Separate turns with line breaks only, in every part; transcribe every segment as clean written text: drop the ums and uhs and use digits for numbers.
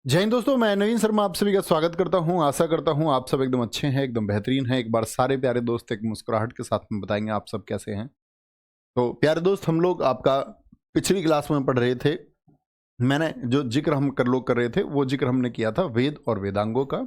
जय हिंद दोस्तों, मैं नवीन शर्मा आप सभी का स्वागत करता हूं। आशा करता हूं आप सब एकदम अच्छे हैं, एकदम बेहतरीन हैं। एक बार सारे प्यारे दोस्त एक मुस्कुराहट के साथ में बताएंगे आप सब कैसे हैं। तो प्यारे दोस्त, हम लोग आपका पिछली क्लास में पढ़ रहे थे। मैंने जो जिक्र हम कर रहे थे वो जिक्र हमने किया था वेद और वेदांगों का।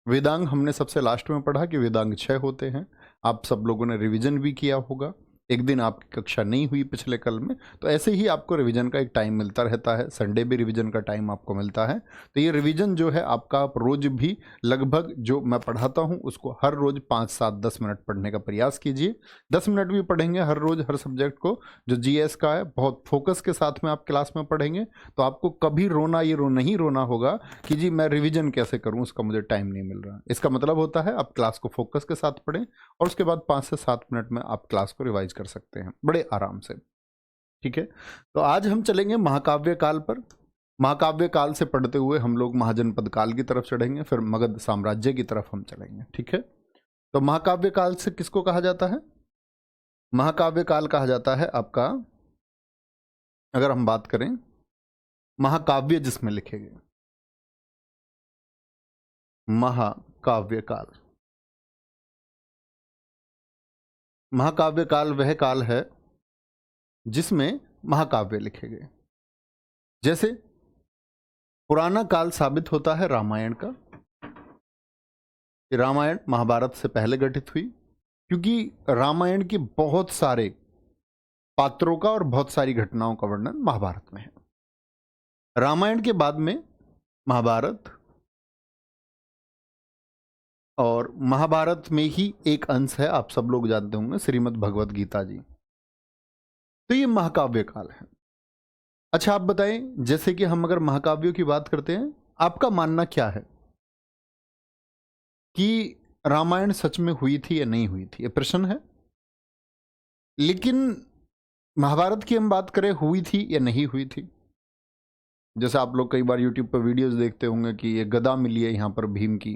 वेदांग हमने सबसे लास्ट में पढ़ा कि वेदांग 6 होते हैं। आप सब लोगों ने रिवीजन भी किया होगा। एक दिन आपकी कक्षा नहीं हुई पिछले कल में, तो ऐसे ही आपको रिवीजन का एक टाइम मिलता रहता है। संडे भी रिवीजन का टाइम आपको मिलता है। तो ये रिवीजन जो है आपका, आप रोज भी लगभग जो मैं पढ़ाता हूँ उसको हर रोज 5, 7, 10 मिनट पढ़ने का प्रयास कीजिए। 10 मिनट भी पढ़ेंगे हर रोज हर सब्जेक्ट को। जो जीएस का है बहुत फोकस के साथ में आप क्लास में पढ़ेंगे तो आपको कभी नहीं रोना होगा कि जी मैं रिवीजन कैसे करूं, उसका मुझे टाइम नहीं मिल रहा। इसका मतलब होता है आप क्लास को फोकस के साथ पढ़ें और उसके बाद 5 से 7 मिनट में आप क्लास को रिवाइज कर सकते हैं बड़े आराम से। ठीक है, तो आज हम चलेंगे महाकाव्य काल पर। महाकाव्य काल से पढ़ते हुए हम लोग महाजनपद काल की तरफ चढ़ेंगे, फिर मगध साम्राज्य की तरफ हम चलेंगे। ठीक है, तो महाकाव्य काल से किसको कहा जाता है? महाकाव्य काल कहा जाता है आपका, अगर हम बात करें महाकाव्य जिसमें लिखे गए, महाकाव्य काल। महाकाव्य काल वह काल है जिसमें महाकाव्य लिखे गए। जैसे पुराना काल साबित होता है रामायण का। रामायण महाभारत से पहले गठित हुई, क्योंकि रामायण के बहुत सारे पात्रों का और बहुत सारी घटनाओं का वर्णन महाभारत में है। रामायण के बाद में महाभारत, और महाभारत में ही एक अंश है, आप सब लोग जानते होंगे, श्रीमद् भगवत गीता जी। तो ये महाकाव्य काल है। अच्छा, आप बताएं, जैसे कि हम अगर महाकाव्यों की बात करते हैं, आपका मानना क्या है कि रामायण सच में हुई थी या नहीं हुई थी? ये प्रश्न है। लेकिन महाभारत की हम बात करें, हुई थी या नहीं हुई थी? जैसे आप लोग कई बार यूट्यूब पर वीडियोस देखते होंगे कि ये गदा मिली है यहाँ पर भीम की,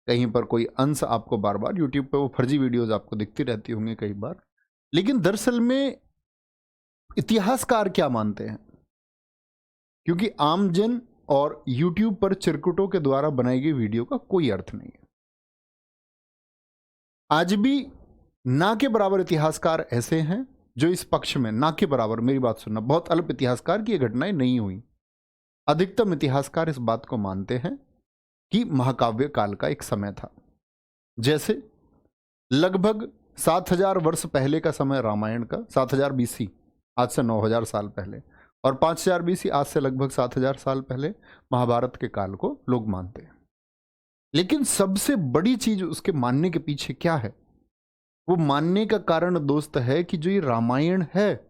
कहीं पर कोई अंश आपको बार बार यूट्यूब पे वो फर्जी वीडियोस आपको दिखती रहती होंगी कई बार। लेकिन दरअसल में इतिहासकार क्या मानते हैं? क्योंकि आमजन और यूट्यूब पर चिरकुटों के द्वारा बनाई गई वीडियो का कोई अर्थ नहीं है। आज भी ना के बराबर इतिहासकार ऐसे हैं जो इस पक्ष में, ना के बराबर, मेरी बात सुनना, बहुत अल्प इतिहासकार की ये घटनाएं नहीं हुई। अधिकतम इतिहासकार इस बात को मानते हैं कि महाकाव्य काल का एक समय था। जैसे लगभग 7000 वर्ष पहले का समय रामायण का, 7000 बीसी, आज से 9000 साल पहले, और 5000 बीसी, आज से लगभग 7000 साल पहले महाभारत के काल को लोग मानते हैं। लेकिन सबसे बड़ी चीज उसके मानने के पीछे क्या है? वो मानने का कारण दोस्त है कि जो ये रामायण है,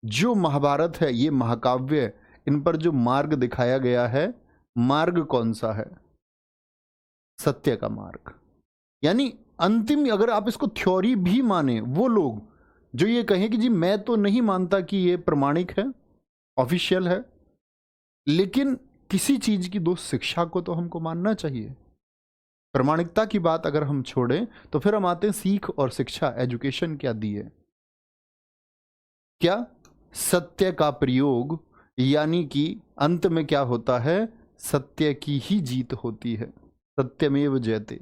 जो महाभारत है, ये महाकाव्य, इन पर जो मार्ग दिखाया गया है, मार्ग कौन सा है? सत्य का मार्ग। यानी अंतिम, अगर आप इसको थ्योरी भी माने, वो लोग जो ये कहें कि जी मैं तो नहीं मानता कि ये प्रमाणिक है, ऑफिशियल है, लेकिन किसी चीज की दोस्त शिक्षा को तो हमको मानना चाहिए। प्रमाणिकता की बात अगर हम छोड़ें तो फिर हम आते हैं सीख और शिक्षा, एजुकेशन क्या दी है? क्या? सत्य का प्रयोग, यानी कि अंत में क्या होता है? सत्य की ही जीत होती है। सत्यमेव जयते।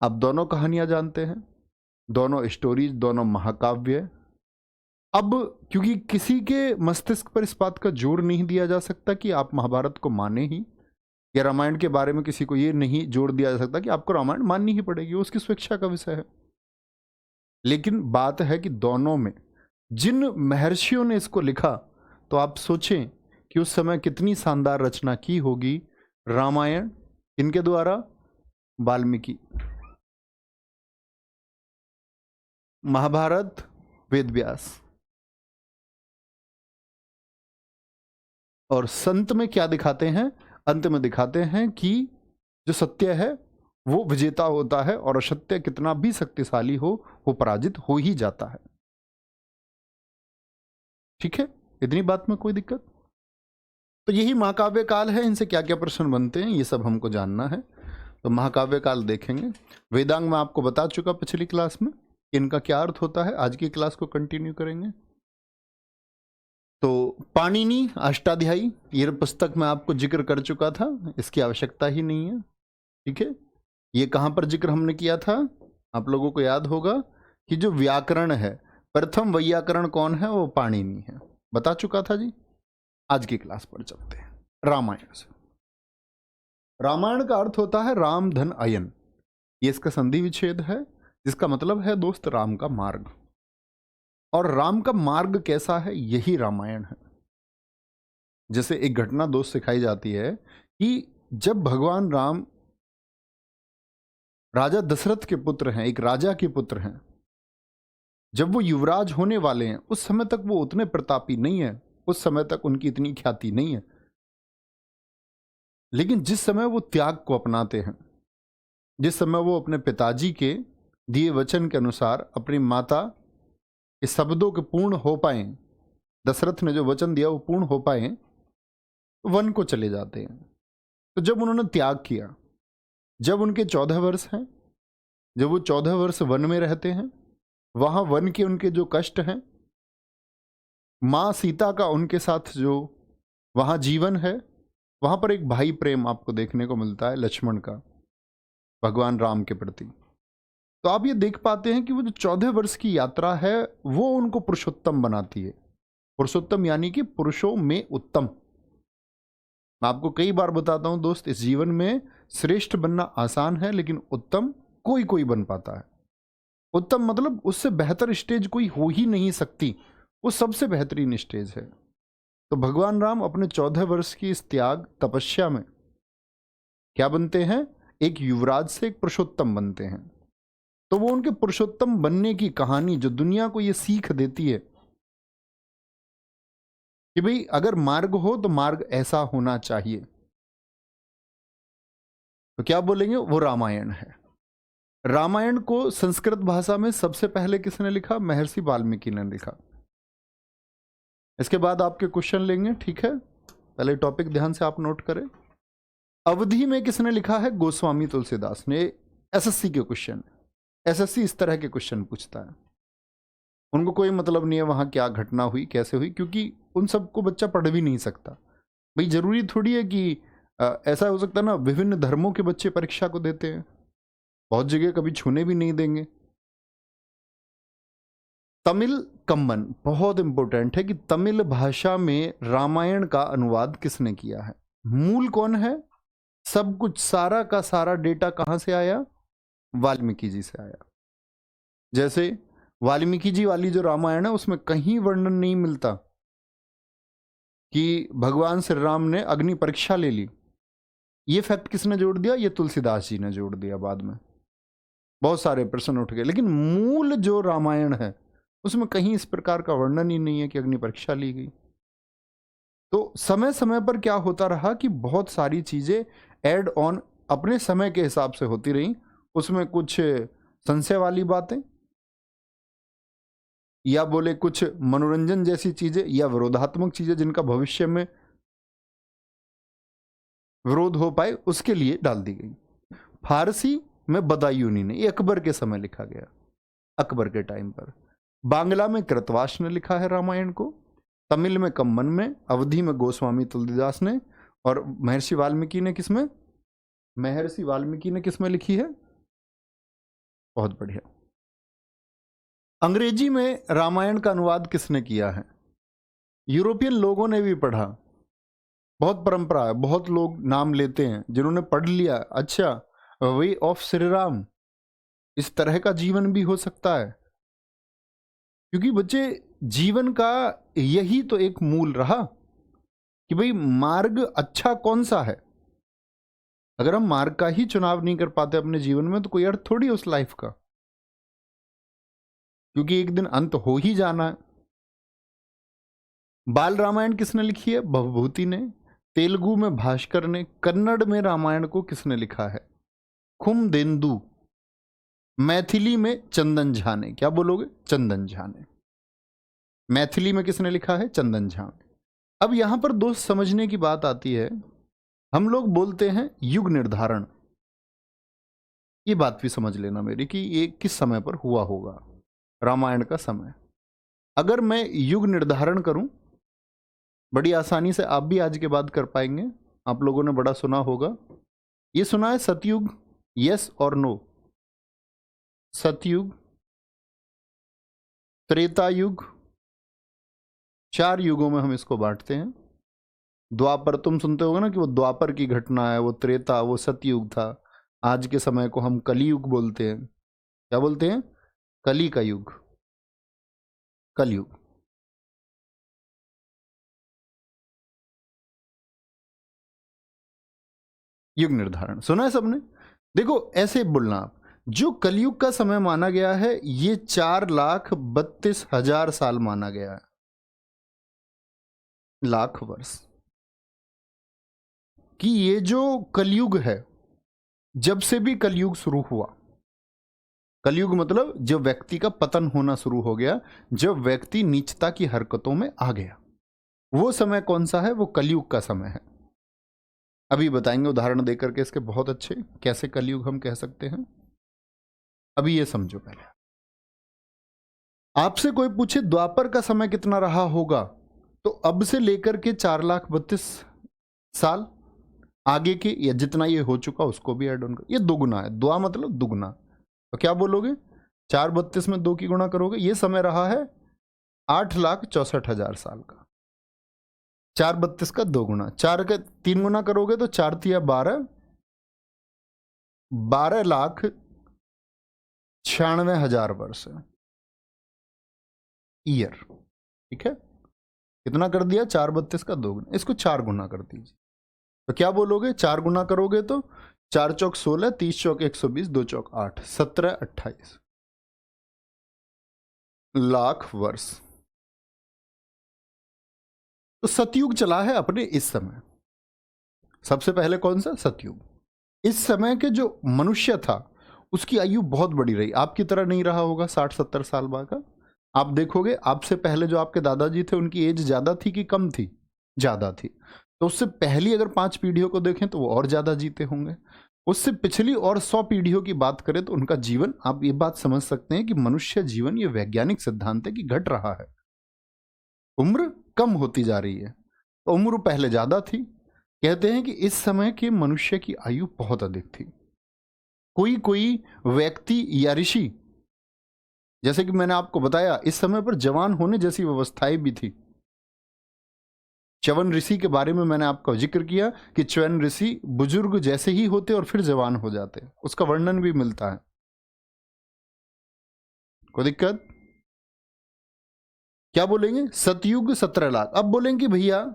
आप दोनों कहानियां जानते हैं, दोनों स्टोरीज, दोनों महाकाव्य। अब क्योंकि किसी के मस्तिष्क पर इस बात का जोर नहीं दिया जा सकता कि आप महाभारत को माने ही, या रामायण के बारे में किसी को ये नहीं जोर दिया जा सकता कि आपको रामायण माननी ही पड़ेगी, उसकी स्वेच्छा का विषय है। लेकिन बात है कि दोनों में जिन महर्षियों ने इसको लिखा, तो आप सोचें कि उस समय कितनी शानदार रचना की होगी। रामायण इनके द्वारा वाल्मीकि, महाभारत वेद व्यास, और संत में क्या दिखाते हैं? अंत में दिखाते हैं कि जो सत्य है वो विजेता होता है, और असत्य कितना भी शक्तिशाली हो, वो पराजित हो ही जाता है। ठीक है, इतनी बात में कोई दिक्कत? तो यही महाकाव्य काल है। इनसे क्या क्या प्रश्न बनते हैं ये सब हमको जानना है। तो महाकाव्य काल देखेंगे। वेदांग में आपको बता चुका पिछली क्लास में, इनका क्या अर्थ होता है। आज की क्लास को कंटिन्यू करेंगे। तो पाणिनि अष्टाध्यायी, ये पुस्तक मैं आपको जिक्र कर चुका था, इसकी आवश्यकता ही नहीं है। ठीक है, ये कहाँ पर जिक्र हमने किया था, आप लोगों को याद होगा कि जो व्याकरण है, प्रथम वैयाकरण कौन है, वो पाणिनि है, बता चुका था जी। आज की क्लास पर चलते हैं रामायण से। रामायण का अर्थ होता है राम धन अयन, ये इसका संधि विच्छेद है, जिसका मतलब है दोस्त राम का मार्ग। और राम का मार्ग कैसा है, यही रामायण है। जैसे एक घटना दोस्त सिखाई जाती है कि जब भगवान राम राजा दशरथ के पुत्र हैं, एक राजा के पुत्र हैं, जब वो युवराज होने वाले हैं, उस समय तक वो उतने प्रतापी नहीं है, उस समय तक उनकी इतनी ख्याति नहीं है। लेकिन जिस समय वो त्याग को अपनाते हैं, जिस समय वो अपने पिताजी के दिए वचन के अनुसार अपनी माता के शब्दों के पूर्ण हो पाए, दशरथ ने जो वचन दिया वो पूर्ण हो पाए, तो वन को चले जाते हैं। तो जब उन्होंने त्याग किया, जब उनके 14 वर्ष हैं, जब वो 14 वर्ष वन में रहते हैं, वहां वन के उनके जो कष्ट हैं, माँ सीता का उनके साथ जो वहां जीवन है, वहां पर एक भाई प्रेम आपको देखने को मिलता है लक्ष्मण का भगवान राम के प्रति। तो आप ये देख पाते हैं कि वो जो 14 वर्ष की यात्रा है, वो उनको पुरुषोत्तम बनाती है। पुरुषोत्तम यानी कि पुरुषों में उत्तम। मैं आपको कई बार बताता हूं दोस्त, इस जीवन में श्रेष्ठ बनना आसान है, लेकिन उत्तम कोई कोई बन पाता है। उत्तम मतलब उससे बेहतर स्टेज कोई हो ही नहीं सकती, वो सबसे बेहतरीन स्टेज है। तो भगवान राम अपने 14 वर्ष की इस त्याग तपस्या में क्या बनते हैं, एक युवराज से एक पुरुषोत्तम बनते हैं। तो वो उनके पुरुषोत्तम बनने की कहानी जो दुनिया को ये सीख देती है कि भाई अगर मार्ग हो तो मार्ग ऐसा होना चाहिए, तो क्या बोलेंगे, वो रामायण है। रामायण को संस्कृत भाषा में सबसे पहले किसने लिखा, महर्षि वाल्मीकि ने लिखा। इसके बाद आपके क्वेश्चन लेंगे, ठीक है, पहले टॉपिक ध्यान से आप नोट करें। अवधि में किसने लिखा है, गोस्वामी तुलसीदास ने। एसएससी के क्वेश्चन, एसएससी इस तरह के क्वेश्चन पूछता है, उनको कोई मतलब नहीं है वहां क्या घटना हुई कैसे हुई, क्योंकि उन सबको बच्चा पढ़ भी नहीं सकता। भाई जरूरी थोड़ी है कि ऐसा हो सकता है ना, विभिन्न धर्मों के बच्चे परीक्षा को देते हैं, बहुत जगह कभी छूने भी नहीं देंगे। तमिल कम्बन बहुत इंपॉर्टेंट है कि तमिल भाषा में रामायण का अनुवाद किसने किया है, मूल कौन है, सब कुछ सारा का सारा डेटा कहां से आया, वाल्मीकि जी से आया। जैसे वाल्मीकि जी वाली जो रामायण है उसमें कहीं वर्णन नहीं मिलता कि भगवान श्री राम ने अग्नि परीक्षा ले ली। ये फैक्ट किसने जोड़ दिया, ये तुलसीदास जी ने जोड़ दिया। बाद में बहुत सारे प्रश्न उठ गए, लेकिन मूल जो रामायण है उसमें कहीं इस प्रकार का वर्णन ही नहीं है कि अग्नि परीक्षा ली गई। तो समय समय पर क्या होता रहा कि बहुत सारी चीजें एड ऑन अपने समय के हिसाब से होती रही, उसमें कुछ संशय वाली बातें या बोले कुछ मनोरंजन जैसी चीजें या विरोधात्मक चीजें जिनका भविष्य में विरोध हो पाए, उसके लिए डाल दी गई। फारसी में बदायूनी ने, ये अकबर के समय लिखा गया, अकबर के टाइम पर। बांग्ला में कृतवास ने लिखा है रामायण को, तमिल में कम्मन में, अवधी में गोस्वामी तुलसीदास ने, और महर्षि वाल्मीकि ने किसमें, महर्षि वाल्मीकि ने किसमें लिखी है, बहुत बढ़िया। अंग्रेजी में रामायण का अनुवाद किसने किया है, यूरोपियन लोगों ने भी पढ़ा, बहुत परंपरा है, बहुत लोग नाम लेते हैं जिन्होंने पढ़ लिया, अच्छा वे ऑफ श्री राम, इस तरह का जीवन भी हो सकता है। क्योंकि बच्चे जीवन का यही तो एक मूल रहा कि भाई मार्ग अच्छा कौन सा है। अगर हम मार्ग का ही चुनाव नहीं कर पाते अपने जीवन में, तो कोई अर्थ थोड़ी उस लाइफ का, क्योंकि एक दिन अंत हो ही जाना है। बाल रामायण किसने लिखी है, भवभूति ने। तेलुगु में भास्कर ने। कन्नड़ में रामायण को किसने लिखा है, खुमदेंदु। मैथिली में चंदन झा ने, क्या बोलोगे, चंदन झा ने। मैथिली में किसने लिखा है, चंदन झा ने। अब यहां पर दोस्त समझने की बात आती है, हम लोग बोलते हैं युग निर्धारण, ये बात भी समझ लेना मेरी कि ये किस समय पर हुआ होगा, रामायण का समय। अगर मैं युग निर्धारण करूं बड़ी आसानी से आप भी आज के बाद कर पाएंगे। आप लोगों ने बड़ा सुना होगा, ये सुना है सतयुग, यस और नो? सतयुग, त्रेता युग, 4 युगों में हम इसको बांटते हैं। द्वापर, तुम सुनते होगे ना कि वो द्वापर की घटना है, वो त्रेता, वो सतयुग था। आज के समय को हम कलियुग बोलते हैं। क्या बोलते हैं? कली का युग, कलयुग। युग निर्धारण सुना है सबने? देखो ऐसे बोलना आप, जो कलयुग का समय माना गया है ये 4,32,000 साल माना गया है, लाख वर्ष। कि ये जो कलयुग है, जब से भी कलयुग शुरू हुआ, कलयुग मतलब जब व्यक्ति का पतन होना शुरू हो गया, जब व्यक्ति नीचता की हरकतों में आ गया, वो समय कौन सा है? वो कलयुग का समय है। अभी बताएंगे उदाहरण देकर के इसके बहुत अच्छे, कैसे कलयुग हम कह सकते हैं। अभी ये समझो, पहले आपसे कोई पूछे द्वापर का समय कितना रहा होगा, तो अब से लेकर के 4,32,000 साल आगे के, या जितना ये हो चुका उसको भी ऐड ऑन कर, ये दुगुना है। द्वा मतलब दुगुना, तो क्या बोलोगे? 4,32 में 2 की गुणा करोगे, ये समय रहा है 8,64,000 साल का। 4,32 का 2 गुना, 4 का 3 गुना करोगे तो 4 तिया 12, 12,96,000 वर्ष ईयर। ठीक है, कितना कर दिया? 4,32 का 2 गुना, इसको 4 गुना कर दीजिए, तो क्या बोलोगे? 4 गुना करोगे तो 4 चौक 16, 30 चौक 120, 2 चौक 8, 17, 28 लाख वर्ष। तो सतयुग चला है अपने इस समय। सबसे पहले कौन सा? सतयुग। इस समय के जो मनुष्य था उसकी आयु बहुत बड़ी रही, आपकी तरह नहीं रहा होगा 60-70 साल बाद का। आप देखोगे आपसे पहले जो आपके दादाजी थे उनकी एज ज्यादा थी कि कम थी? ज्यादा थी। तो उससे पहली अगर 5 पीढ़ियों को देखें तो वो और ज्यादा जीते होंगे। उससे पिछली और 100 पीढ़ियों की बात करें तो उनका जीवन, आप ये बात समझ सकते हैं कि मनुष्य जीवन, ये वैज्ञानिक सिद्धांत है कि घट रहा है, उम्र कम होती जा रही है। तो उम्र पहले ज्यादा थी। कहते हैं कि इस समय के मनुष्य की आयु बहुत अधिक थी। कोई कोई व्यक्ति या ऋषि, जैसे कि मैंने आपको बताया, इस समय पर जवान होने जैसी व्यवस्थाएं भी थी। च्यवन ऋषि के बारे में मैंने आपका जिक्र किया कि च्यवन ऋषि बुजुर्ग जैसे ही होते और फिर जवान हो जाते, उसका वर्णन भी मिलता है। कोई दिक्कत? क्या बोलेंगे? सतयुग 17 लाख। अब बोलेंगे भैया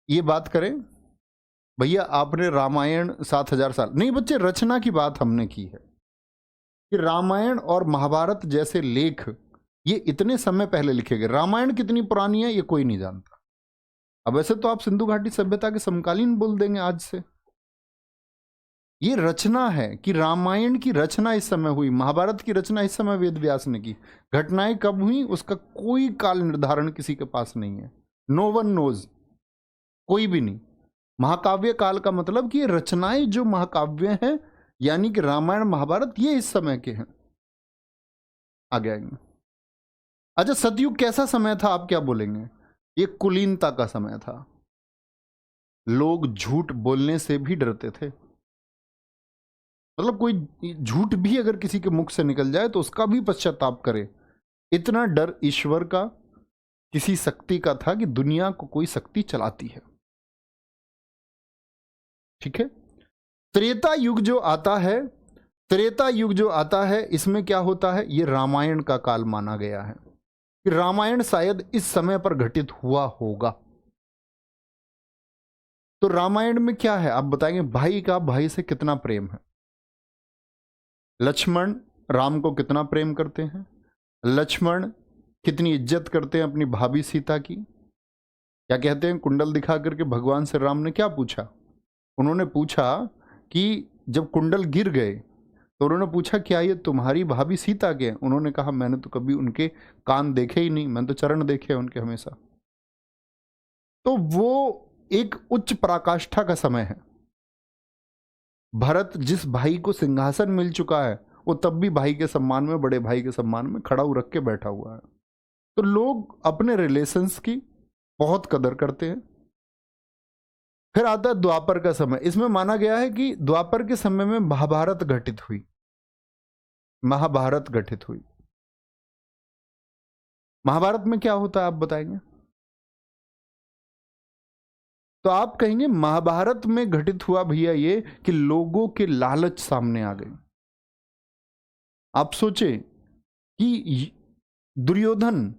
ये बात करें, भैया आपने रामायण 7,000 साल, नहीं बच्चे, रचना की बात हमने की है कि रामायण और महाभारत जैसे लेख ये इतने समय पहले लिखे गए। रामायण कितनी पुरानी है ये कोई नहीं जानता। अब वैसे तो आप सिंधु घाटी सभ्यता के समकालीन बोल देंगे आज से। ये रचना है कि रामायण की रचना इस समय हुई, महाभारत की रचना इस समय वेद व्यास ने की। घटनाएं कब हुई उसका कोई काल निर्धारण किसी के पास नहीं है। नो वन नोज, कोई भी नहीं। महाकाव्य काल का मतलब कि ये रचनाएं जो महाकाव्य हैं, यानी कि रामायण महाभारत, ये इस समय के हैं। आगे आएंगे। अच्छा, सतयुग कैसा समय था? आप क्या बोलेंगे? ये कुलीनता का समय था। लोग झूठ बोलने से भी डरते थे। मतलब कोई झूठ भी अगर किसी के मुख से निकल जाए तो उसका भी पश्चाताप करे, इतना डर ईश्वर का, किसी शक्ति का था कि दुनिया को कोई शक्ति चलाती है। ठीक है। त्रेता युग जो आता है, त्रेता युग जो आता है, इसमें क्या होता है? ये रामायण का काल माना गया है कि रामायण शायद इस समय पर घटित हुआ होगा। तो रामायण में क्या है आप बताएंगे? भाई का भाई से कितना प्रेम है। लक्ष्मण राम को कितना प्रेम करते हैं, लक्ष्मण कितनी इज्जत करते हैं अपनी भाभी सीता की। क्या कहते हैं, कुंडल दिखा करके भगवान से राम ने क्या पूछा? उन्होंने पूछा कि जब कुंडल गिर गए तो उन्होंने पूछा क्या ये तुम्हारी भाभी सीता के? उन्होंने कहा मैंने तो कभी उनके कान देखे ही नहीं, मैंने तो चरण देखे हैं उनके हमेशा। तो वो एक उच्च पराकाष्ठा का समय है। भरत जिस भाई को सिंहासन मिल चुका है वो तब भी भाई के सम्मान में, बड़े भाई के सम्मान में खड़ा रख के बैठा हुआ है। तो लोग अपने रिलेशंस की, बहुत कदर करते हैं। फिर आता है द्वापर का समय। इसमें माना गया है कि द्वापर के समय में महाभारत घटित हुई, महाभारत घटित हुई। महाभारत में क्या होता है आप बताएंगे? तो आप कहेंगे महाभारत में घटित हुआ भैया ये कि लोगों के लालच सामने आ गए। आप सोचे कि दुर्योधन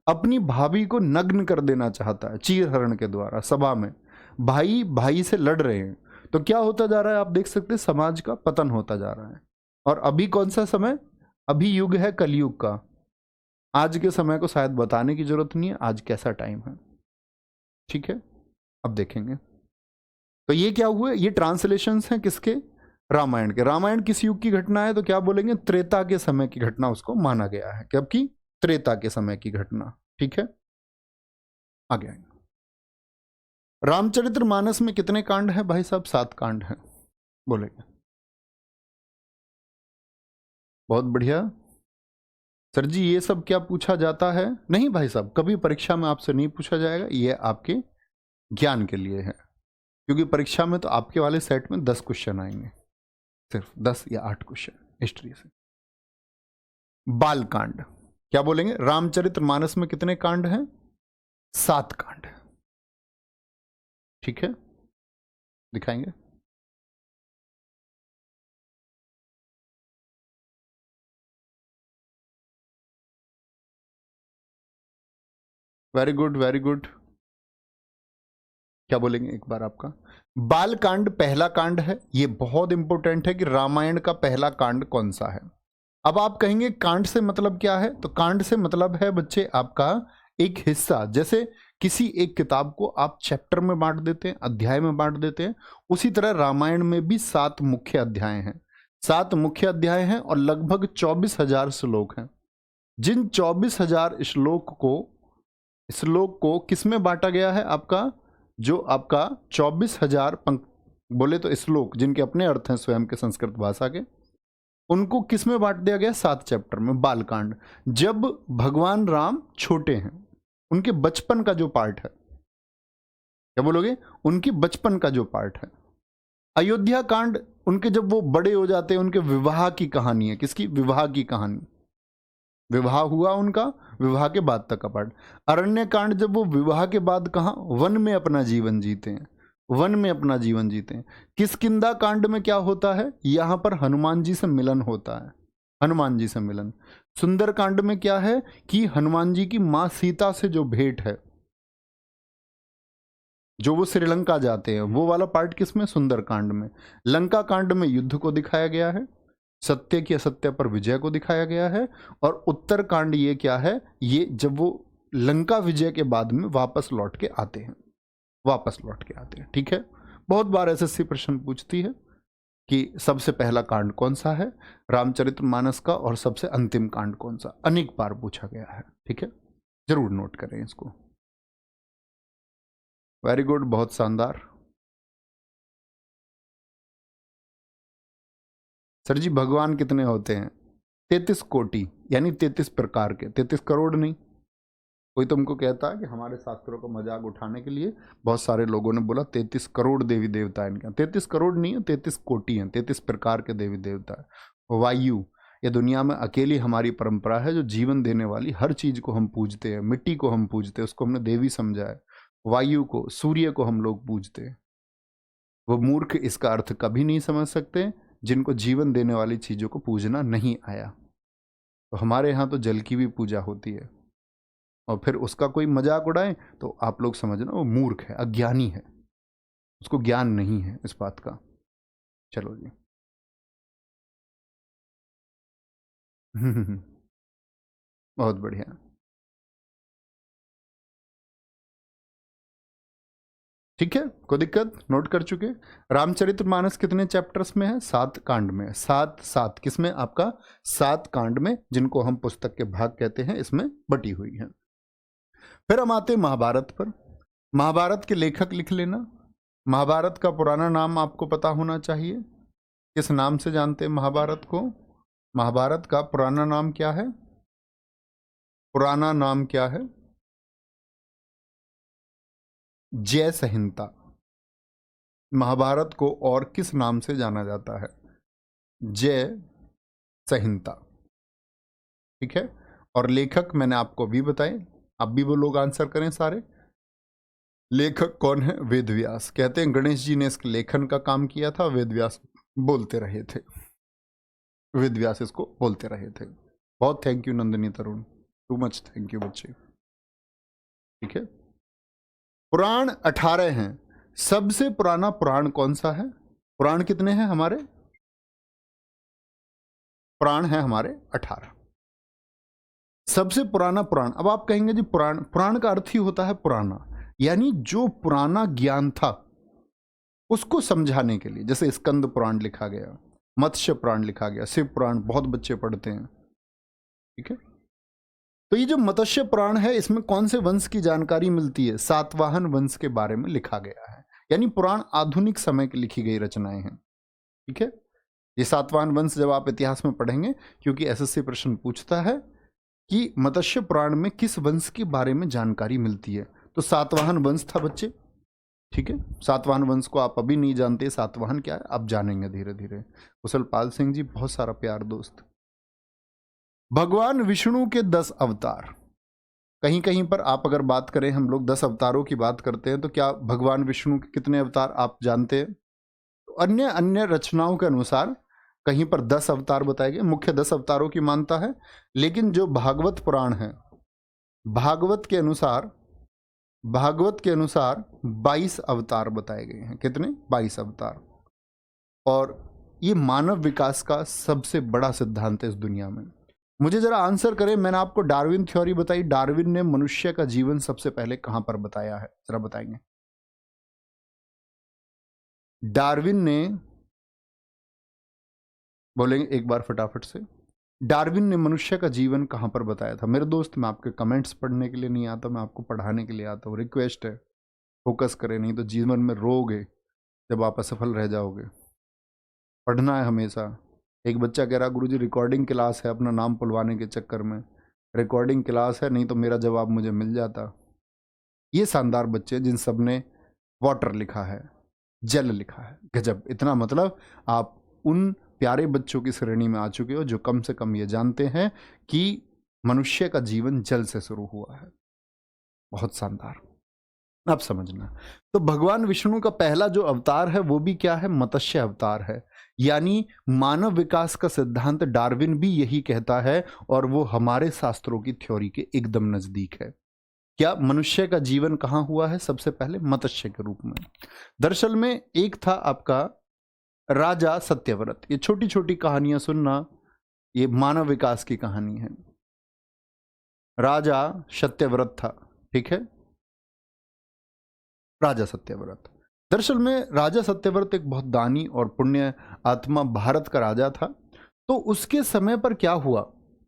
अपनी भाभी को नग्न कर देना चाहता है चीरहरण के द्वारा सभा में, भाई भाई से लड़ रहे हैं, तो क्या होता जा रहा है आप देख सकते हैं, समाज का पतन होता जा रहा है। और अभी कौन सा समय? अभी युग है कलयुग का। आज के समय को शायद बताने की जरूरत नहीं है, आज कैसा टाइम है, ठीक है, अब देखेंगे। तो ये क्या हुए, ये ट्रांसलेशंस हैं किसके? रामायण के। रामायण किस युग की घटना है? तो क्या बोलेंगे, त्रेता के समय की घटना उसको माना गया है, कब की? त्रेता के समय की घटना, ठीक है। आगे आएंगे। रामचरितमानस में कितने कांड हैं भाई साहब? 7 कांड हैं, बोलेंगे। बहुत बढ़िया सर जी, ये सब क्या पूछा जाता है? नहीं भाई साहब, कभी परीक्षा में आपसे नहीं पूछा जाएगा, ये आपके ज्ञान के लिए है, क्योंकि परीक्षा में तो आपके वाले सेट में 10 क्वेश्चन आएंगे, सिर्फ 10 या 8 क्वेश्चन हिस्ट्री से। बालकांड क्या बोलेंगे? रामचरितमानस में कितने कांड हैं? 7 कांड, ठीक है, दिखाएंगे। Very good very good. क्या बोलेंगे एक बार आपका? बालकांड पहला कांड है। ये बहुत इंपॉर्टेंट है कि रामायण का पहला कांड कौन सा है। अब आप कहेंगे कांड से मतलब क्या है? तो कांड से मतलब है बच्चे आपका एक हिस्सा। जैसे किसी एक किताब को आप चैप्टर में बांट देते हैं, अध्याय में बांट देते हैं, उसी तरह रामायण में भी 7 मुख्य अध्याय हैं। 7 मुख्य अध्याय हैं और लगभग 24,000 श्लोक हैं। जिन 24,000 श्लोक को किस में बांटा गया है? आपका जो आपका 24,000 बोले तो श्लोक, जिनके अपने अर्थ हैं स्वयं के संस्कृत भाषा के, उनको किस में बांट दिया गया? 7 चैप्टर में। बालकांड जब भगवान राम छोटे हैं, उनके बचपन का जो पार्ट है, क्या बोलोगे? उनकी बचपन का जो पार्ट है। अयोध्या कांड उनके जब वो बड़े हो जाते हैं, उनके विवाह की कहानी है। किसकी? विवाह की कहानी। विवाह हुआ उनका, विवाह के बाद तक का पार्ट। अरण्य कांड जब वो विवाह के बाद कहाँ? वन में अपना जीवन जीते हैं, वन में अपना जीवन जीते हैं। किष्किंधा कांड में क्या होता है? यहां पर हनुमान जी से मिलन होता है, हनुमान जी से मिलन। सुंदर कांड में क्या है कि हनुमान जी की मां सीता से जो भेंट है, जो वो श्रीलंका जाते हैं, वो वाला पार्ट किसमें? सुंदर कांड में। लंका कांड में युद्ध को दिखाया गया है, सत्य की असत्य पर विजय को दिखाया गया है। और उत्तर कांड ये क्या है? ये जब वो लंका विजय के बाद में वापस लौट के आते हैं, वापस लौट के आते हैं, ठीक है। बहुत बार एसएससी प्रश्न पूछती है कि सबसे पहला कांड कौन सा है रामचरितमानस का, और सबसे अंतिम कांड कौन सा? अनेक बार पूछा गया है, ठीक है, जरूर नोट करें इसको। वेरी गुड, बहुत शानदार। सर जी भगवान कितने होते हैं? 33 कोटि, यानी 33 प्रकार के, 33 करोड़ नहीं। कोई तुमको कहता है कि हमारे शास्त्रों का मजाक उठाने के लिए बहुत सारे लोगों ने बोला 33 करोड़ देवी देवता है इनके। 33 करोड़ नहीं है, 33 कोटि हैं, 33 प्रकार के देवी देवता है। वायु, ये दुनिया में अकेली हमारी परंपरा है जो जीवन देने वाली हर चीज को हम पूजते हैं। मिट्टी को हम पूजते हैं, उसको हमने देवी समझा है। वायु को, सूर्य को हम लोग पूजते हैं। वो मूर्ख इसका अर्थ कभी नहीं समझ सकते जिनको जीवन देने वाली चीजों को पूजना नहीं आया। तो हमारे यहाँ तो जल की भी पूजा होती है, और फिर उसका कोई मजाक उड़ाए तो आप लोग समझना वो मूर्ख है, अज्ञानी है, उसको ज्ञान नहीं है इस बात का। चलो जी। बहुत बढ़िया। ठीक है, कोई दिक्कत? नोट कर चुके। रामचरितमानस कितने चैप्टर्स में है? 7 कांड में। 7 7 किसमें? आपका 7 कांड में, जिनको हम पुस्तक के भाग कहते हैं, इसमें बटी हुई है। फिर हम आते हैं महाभारत पर। महाभारत के लेखक लिख लेना। महाभारत का पुराना नाम आपको पता होना चाहिए। किस नाम से जानते हैं महाभारत को? महाभारत का पुराना नाम क्या है? पुराना नाम क्या है? जय संहिता। महाभारत को और किस नाम से जाना जाता है? जय संहिता। ठीक है। और लेखक मैंने आपको अभी बताए, अब भी वो लोग आंसर करें सारे। लेखक कौन है? वेद व्यास। कहते हैं गणेश जी ने इसके लेखन का काम किया था, वेद व्यास बोलते रहे थे, वेद व्यास इसको बोलते रहे थे। बहुत thank you Nandini Tarun, too much thank you बच्चे। ठीक है। पुराण 18 हैं। सबसे पुराना पुराण कौन सा है? पुराण कितने हैं हमारे? पुराण है हमारे 18। सबसे पुराना पुराण। अब आप कहेंगे जी पुराण, पुराण का अर्थ ही होता है पुराना, यानी जो पुराना ज्ञान था उसको समझाने के लिए। जैसे स्कंद पुराण लिखा गया, मत्स्य पुराण लिखा गया, शिव पुराण बहुत बच्चे पढ़ते हैं। ठीक है। तो ये जो मत्स्य पुराण है, इसमें कौन से वंश की जानकारी मिलती है? सातवाहन वंश के बारे में लिखा गया है। यानी पुराण आधुनिक समय की लिखी गई रचनाएं हैं। ठीक है। ये सातवाहन वंश जब आप इतिहास में पढ़ेंगे, क्योंकि एसएससी प्रश्न पूछता है कि मत्स्य पुराण में किस वंश के बारे में जानकारी मिलती है, तो सातवाहन वंश था बच्चे। ठीक है। सातवाहन वंश को आप अभी नहीं जानते, सातवाहन क्या है आप जानेंगे धीरे धीरे। कुशल पाल सिंह जी बहुत सारा प्यार दोस्त। भगवान विष्णु के 10 अवतार। कहीं कहीं पर आप अगर बात करें, हम लोग 10 अवतारों की बात करते हैं, तो क्या भगवान विष्णु के कितने अवतार आप जानते हैं? तो अन्य अन्य रचनाओं के अनुसार कहीं पर 10 अवतार बताए गए, मुख्य 10 अवतारों की मानता है। लेकिन जो भागवत पुराण है, भागवत के अनुसार 22 अवतार बताए गए हैं। कितने? 22 अवतार। और ये मानव विकास का सबसे बड़ा सिद्धांत है इस दुनिया में। मुझे जरा आंसर करें, मैंने आपको डार्विन थ्योरी बताई, डार्विन ने मनुष्य का जीवन सबसे पहले कहां पर बताया है? जरा बताएंगे। डार्विन ने, बोलेंगे एक बार फटाफट से, डार्विन ने मनुष्य का जीवन कहां पर बताया था? मेरे दोस्त, मैं आपके कमेंट्स पढ़ने के लिए नहीं आता, मैं आपको पढ़ाने के लिए आता हूँ। रिक्वेस्ट है, फोकस करें, नहीं तो जीवन में रोगे जब आप असफल रह जाओगे। पढ़ना है हमेशा। एक बच्चा कह रहा गुरुजी रिकॉर्डिंग क्लास है, अपना नाम पुलवाने के चक्कर में। रिकॉर्डिंग क्लास है, नहीं तो मेरा जवाब मुझे मिल जाता। ये शानदार बच्चे जिन सब ने वाटर लिखा है, जल लिखा है, गजब। इतना मतलब आप उन प्यारे बच्चों की श्रेणी में आ चुके हो जो कम से कम ये जानते हैं कि मनुष्य का जीवन जल से शुरू हुआ है। बहुत शानदार। अब समझना, तो भगवान विष्णु का पहला जो अवतार है वो भी क्या है? मत्स्य अवतार है। यानी मानव विकास का सिद्धांत डार्विन भी यही कहता है, और वो हमारे शास्त्रों की थ्योरी के एकदम नजदीक है। क्या मनुष्य का जीवन कहां हुआ है? सबसे पहले मत्स्य के रूप में। दरअसल में एक था आपका राजा सत्यव्रत। ये छोटी छोटी कहानियां सुनना, ये मानव विकास की कहानी है। राजा सत्यव्रत था। ठीक है। राजा सत्यव्रत, दरअसल में राजा सत्यव्रत एक बहुत दानी और पुण्य आत्मा भारत का राजा था। तो उसके समय पर क्या हुआ,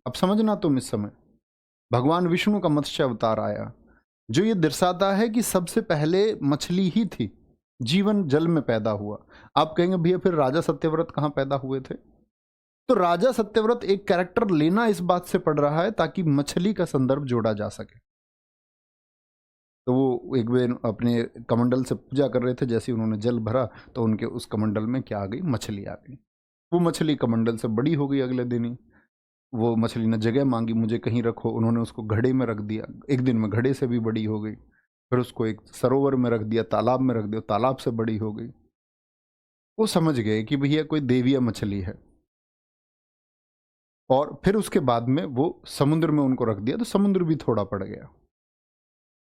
अब समझना तुम। इस समय भगवान विष्णु का मत्स्य अवतार आया, जो ये दर्शाता है कि सबसे पहले मछली ही थी, जीवन जल में पैदा हुआ। आप कहेंगे भैया फिर राजा सत्यव्रत कहाँ पैदा हुए थे? तो राजा सत्यव्रत एक कैरेक्टर लेना इस बात से पड़ रहा है ताकि मछली का संदर्भ जोड़ा जा सके। तो वो एक बार अपने कमंडल से पूजा कर रहे थे, जैसे उन्होंने जल भरा तो उनके उस कमंडल में क्या आ गई? मछली आ गई। वो मछली कमंडल से बड़ी हो गई। अगले दिन ही वो मछली ने जगह मांगी, मुझे कहीं रखो। उन्होंने उसको घड़े में रख दिया। एक दिन में घड़े से भी बड़ी हो गई। फिर उसको एक सरोवर में रख दिया, तालाब में रख दिया, तालाब से बड़ी हो गई। वो समझ गए कि भैया कोई देवीय मछली है। और फिर उसके बाद में वो समुद्र में उनको रख दिया, तो समुद्र भी थोड़ा पड़ गया।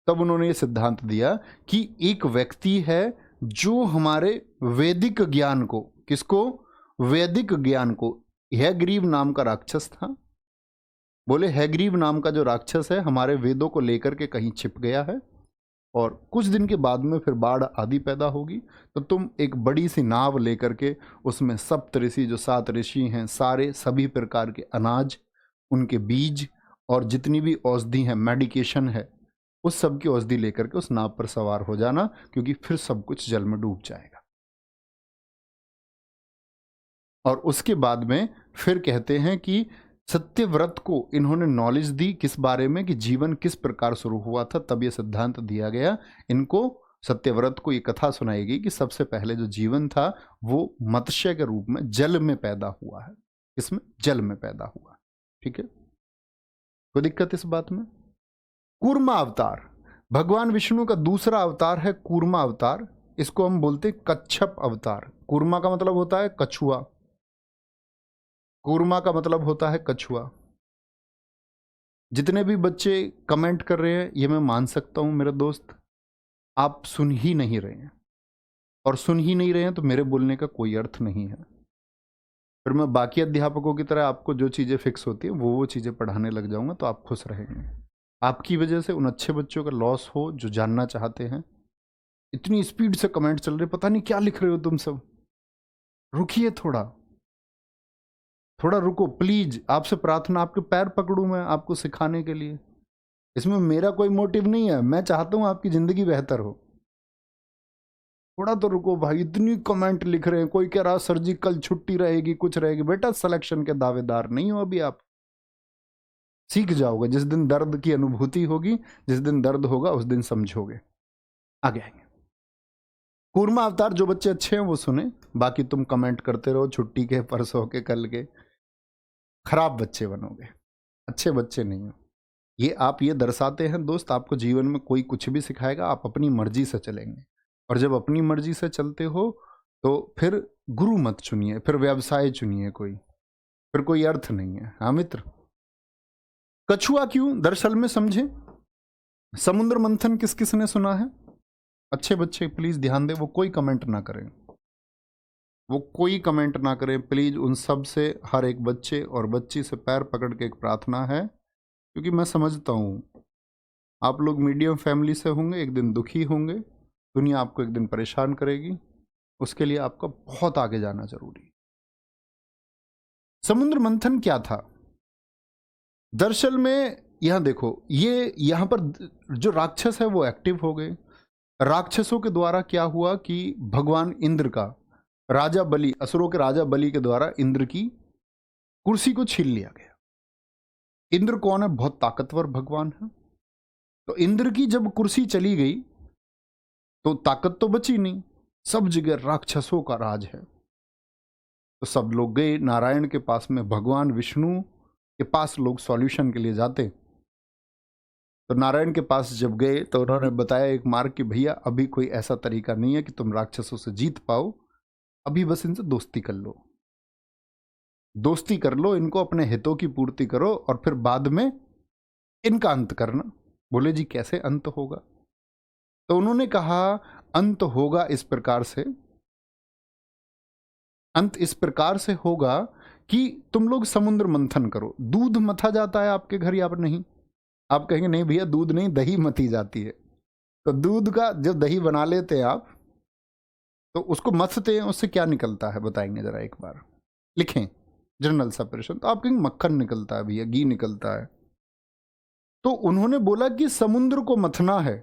तब उन्होंने ये सिद्धांत दिया कि एक व्यक्ति है जो हमारे वैदिक ज्ञान को, किसको? वैदिक ज्ञान को, हैग्रीव नाम का राक्षस था। बोले हैग्रीव नाम का जो राक्षस है हमारे वेदों को लेकर के कहीं छिप गया है, और कुछ दिन के बाद में फिर बाढ़ आदि पैदा होगी, तो तुम एक बड़ी सी नाव लेकर के उसमें सप्त ऋषि, जो 7 ऋषि हैं, सारे सभी प्रकार के अनाज, उनके बीज और जितनी भी औषधि है, मेडिकेशन है, उस सब की औषधि लेकर के उस नाव पर सवार हो जाना, क्योंकि फिर सब कुछ जल में डूब जाएगा। और उसके बाद में फिर कहते हैं कि सत्यव्रत को इन्होंने नॉलेज दी किस बारे में, कि जीवन किस प्रकार शुरू हुआ था। तब ये सिद्धांत दिया गया, इनको सत्यव्रत को ये कथा सुनाएगी कि सबसे पहले जो जीवन था वो मत्स्य के रूप में जल में पैदा हुआ है। इसमें जल में पैदा हुआ, ठीक है, कोई दिक्कत इस बात में? कूर्मा अवतार, भगवान विष्णु का दूसरा अवतार है कूर्मा अवतार। इसको हम बोलते हैं कच्छप अवतार। कूर्मा का मतलब होता है कछुआ, कूर्मा का मतलब होता है कछुआ। जितने भी बच्चे कमेंट कर रहे हैं ये मैं मान सकता हूं मेरे दोस्त, आप सुन ही नहीं रहे हैं, और सुन ही नहीं रहे हैं तो मेरे बोलने का कोई अर्थ नहीं है। फिर मैं बाकी अध्यापकों की तरह आपको जो चीज़ें फिक्स होती है वो चीज़ें पढ़ाने लग जाऊंगा, तो आप खुश रहेंगे। आपकी वजह से उन अच्छे बच्चों का लॉस हो जो जानना चाहते हैं। इतनी स्पीड से कमेंट चल रहे, पता नहीं क्या लिख रहे हो तुम सब। रुकिए थोड़ा, थोड़ा रुको प्लीज, आपसे प्रार्थना, आपके पैर पकड़ूं मैं आपको सिखाने के लिए। इसमें मेरा कोई मोटिव नहीं है, मैं चाहता हूं आपकी जिंदगी बेहतर हो। थोड़ा तो रुको भाई, इतनी कमेंट लिख रहे हैं। कोई कह रहा सर जी कल छुट्टी रहेगी, कुछ रहेगी। बेटा सिलेक्शन के दावेदार नहीं हो अभी आप, सीख जाओगे। जिस दिन दर्द की अनुभूति होगी, जिस दिन दर्द होगा उस दिन समझोगे। आगे आएंगे। कूर्मा अवतार, जो बच्चे अच्छे हैं वो सुने, बाकी तुम कमेंट करते रहो, छुट्टी के, परसों के, कल के। खराब बच्चे बनोगे, अच्छे बच्चे नहीं हो। ये आप ये दर्शाते हैं दोस्त, आपको जीवन में कोई कुछ भी सिखाएगा, आप अपनी मर्जी से चलेंगे। और जब अपनी मर्जी से चलते हो तो फिर गुरु मत चुनिए, फिर व्यवसाय चुनिए कोई, फिर कोई अर्थ नहीं है। हाँ मित्र, कछुआ क्यों? दरअसल में समझे, समुद्र मंथन किस किस ने सुना है? अच्छे बच्चे प्लीज ध्यान दें, वो कोई कमेंट ना करें, वो कोई कमेंट ना करें प्लीज। उन सब से, हर एक बच्चे और बच्ची से पैर पकड़ के एक प्रार्थना है, क्योंकि मैं समझता हूँ आप लोग मीडियम फैमिली से होंगे, एक दिन दुखी होंगे, दुनिया आपको एक दिन परेशान करेगी, उसके लिए आपका बहुत आगे जाना जरूरी। समुद्र मंथन क्या था? दरअसल में यहां देखो, ये यहां पर जो राक्षस है वो एक्टिव हो गए। राक्षसों के द्वारा क्या हुआ कि भगवान इंद्र का, राजा बलि, असुरों के राजा बलि के द्वारा इंद्र की कुर्सी को छीन लिया गया। इंद्र कौन है? बहुत ताकतवर भगवान है। तो इंद्र की जब कुर्सी चली गई तो ताकत तो बची नहीं, सब जगह राक्षसों का राज है। तो सब लोग गए नारायण के पास में, भगवान विष्णु के पास लोग सॉल्यूशन के लिए जाते। तो नारायण के पास जब गए तो उन्होंने बताया एक मार्ग कि भैया अभी कोई ऐसा तरीका नहीं है कि तुम राक्षसों से जीत पाओ, अभी बस इनसे दोस्ती कर लो, दोस्ती कर लो, इनको अपने हितों की पूर्ति करो और फिर बाद में इनका अंत करना। बोले जी कैसे अंत होगा? तो उन्होंने कहा अंत होगा इस प्रकार से, अंत इस प्रकार से होगा कि तुम लोग समुद्र मंथन करो। दूध मथा जाता है आपके घर या नहीं? आप कहेंगे नहीं भैया दूध नहीं, दही मथी जाती है। तो दूध का जब दही बना लेते हैं आप, तो उसको मथते हैं, उससे क्या निकलता है बताएंगे जरा एक बार, लिखें जनरल सेपरेशन। तो आप कहेंगे मक्खन निकलता है भैया, घी निकलता है। तो उन्होंने बोला कि समुद्र को मथना है,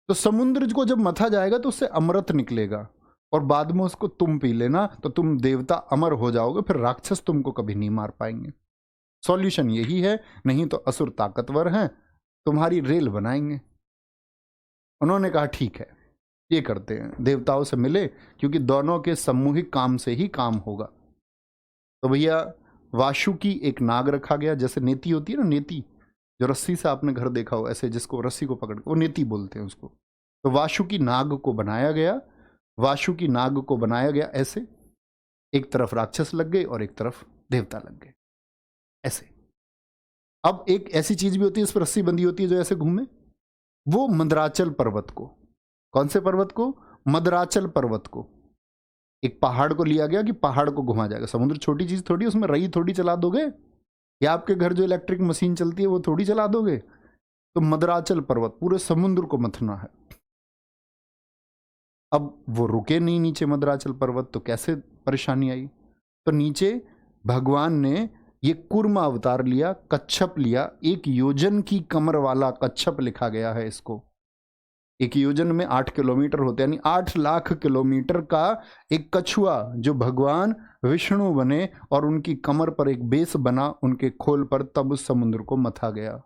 तो समुद्र को जब मथा जाएगा तो उससे अमृत निकलेगा, और बाद में उसको तुम पी लेना, तो तुम देवता अमर हो जाओगे, फिर राक्षस तुमको कभी नहीं मार पाएंगे। सॉल्यूशन यही है, नहीं तो असुर ताकतवर हैं, तुम्हारी रेल बनाएंगे। उन्होंने कहा ठीक है ये करते हैं, देवताओं से मिले, क्योंकि दोनों के सामूहिक काम से ही काम होगा। तो भैया वासुकी एक नाग रखा गया, जैसे नेती होती है ना, नेती जो रस्सी से आपने घर देखा हो, ऐसे जिसको रस्सी को पकड़ के, वो नेती बोलते हैं उसको। तो वासुकी नाग को बनाया गया, वासुकी नाग को बनाया गया ऐसे, एक तरफ राक्षस लग गए और एक तरफ देवता लग गए ऐसे। अब एक ऐसी चीज भी होती है, इस पर रस्सी बंधी होती है जो ऐसे घूमे, वो मंदराचल पर्वत को, कौन से पर्वत को? मदराचल पर्वत को, एक पहाड़ को लिया गया कि पहाड़ को घुमा जाएगा। समुद्र छोटी चीज थोड़ी, उसमें रही थोड़ी चला दोगे, या आपके घर जो इलेक्ट्रिक मशीन चलती है वो थोड़ी चला दोगे। तो मदराचल पर्वत, पूरे समुद्र को मथना है। अब वो रुके नहीं नीचे मदराचल पर्वत, तो कैसे परेशानी आई? तो नीचे भगवान ने ये कूर्मा अवतार लिया, कच्छप लिया। 1 योजन की कमर वाला कच्छप लिखा गया है इसको। 1 योजन में 8 किलोमीटर होते हैं, यानी 8 लाख किलोमीटर का एक कछुआ जो भगवान विष्णु बने, और उनकी कमर पर एक बेस बना उनके खोल पर, तब उस समुद्र को मथा गया।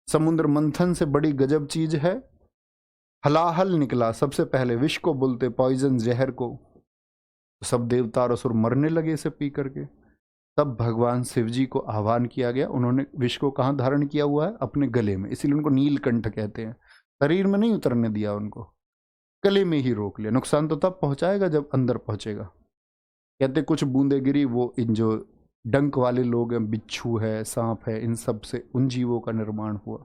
समुद्र मंथन से बड़ी गजब चीज है हलाहल निकला, सबसे पहले विष को बोलते, पॉइजन, जहर को। सब देवता और असुर मरने लगे इसे पी करके। तब भगवान शिव जी को आह्वान किया गया। उन्होंने विष को कहाँ धारण किया हुआ है? अपने गले में, इसीलिए उनको नीलकंठ कहते हैं। शरीर में नहीं उतरने दिया उनको, गले में ही रोक लिया। नुकसान तो तब पहुंचाएगा जब अंदर पहुंचेगा। कहते कुछ बूंदे गिरी, वो इन जो डंक वाले लोग हैं, बिच्छू है, सांप है, इन सब से उन जीवों का निर्माण हुआ।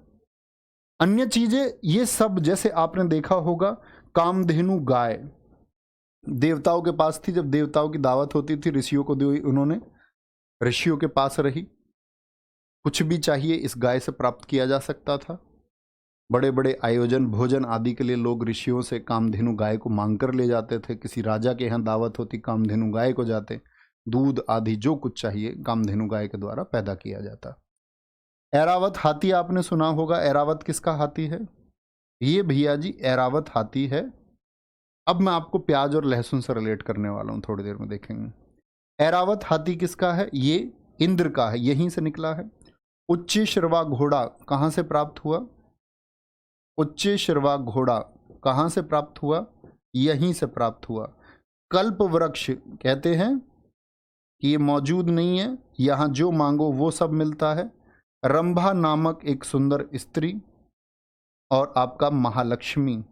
अन्य चीजें ये सब जैसे आपने देखा होगा, कामधेनु गाय देवताओं के पास थी। जब देवताओं की दावत होती थी, ऋषियों को दी उन्होंने, ऋषियों के पास रही। कुछ भी चाहिए इस गाय से प्राप्त किया जा सकता था। बड़े बड़े आयोजन, भोजन आदि के लिए लोग ऋषियों से कामधेनु गाय को मांग कर ले जाते थे। किसी राजा के यहाँ दावत होती, कामधेनु गाय को जाते, दूध आदि जो कुछ चाहिए कामधेनु गाय के द्वारा पैदा किया जाता। ऐरावत हाथी आपने सुना होगा। ऐरावत किसका हाथी है? ये भैया जी ऐरावत हाथी है। अब मैं आपको प्याज और लहसुन से रिलेट करने वाला हूं, थोड़ी देर में देखेंगे। ऐरावत हाथी किसका है? ये इंद्र का है, यहीं से निकला है। उच्चैश्रवा घोड़ा कहाँ से प्राप्त हुआ? उच्चैश्रवा घोड़ा कहाँ से प्राप्त हुआ? यहीं से प्राप्त हुआ। कल्प वृक्ष कहते हैं कि ये मौजूद नहीं है, यहाँ जो मांगो वो सब मिलता है। रंभा नामक एक सुंदर स्त्री, और आपका महालक्ष्मी।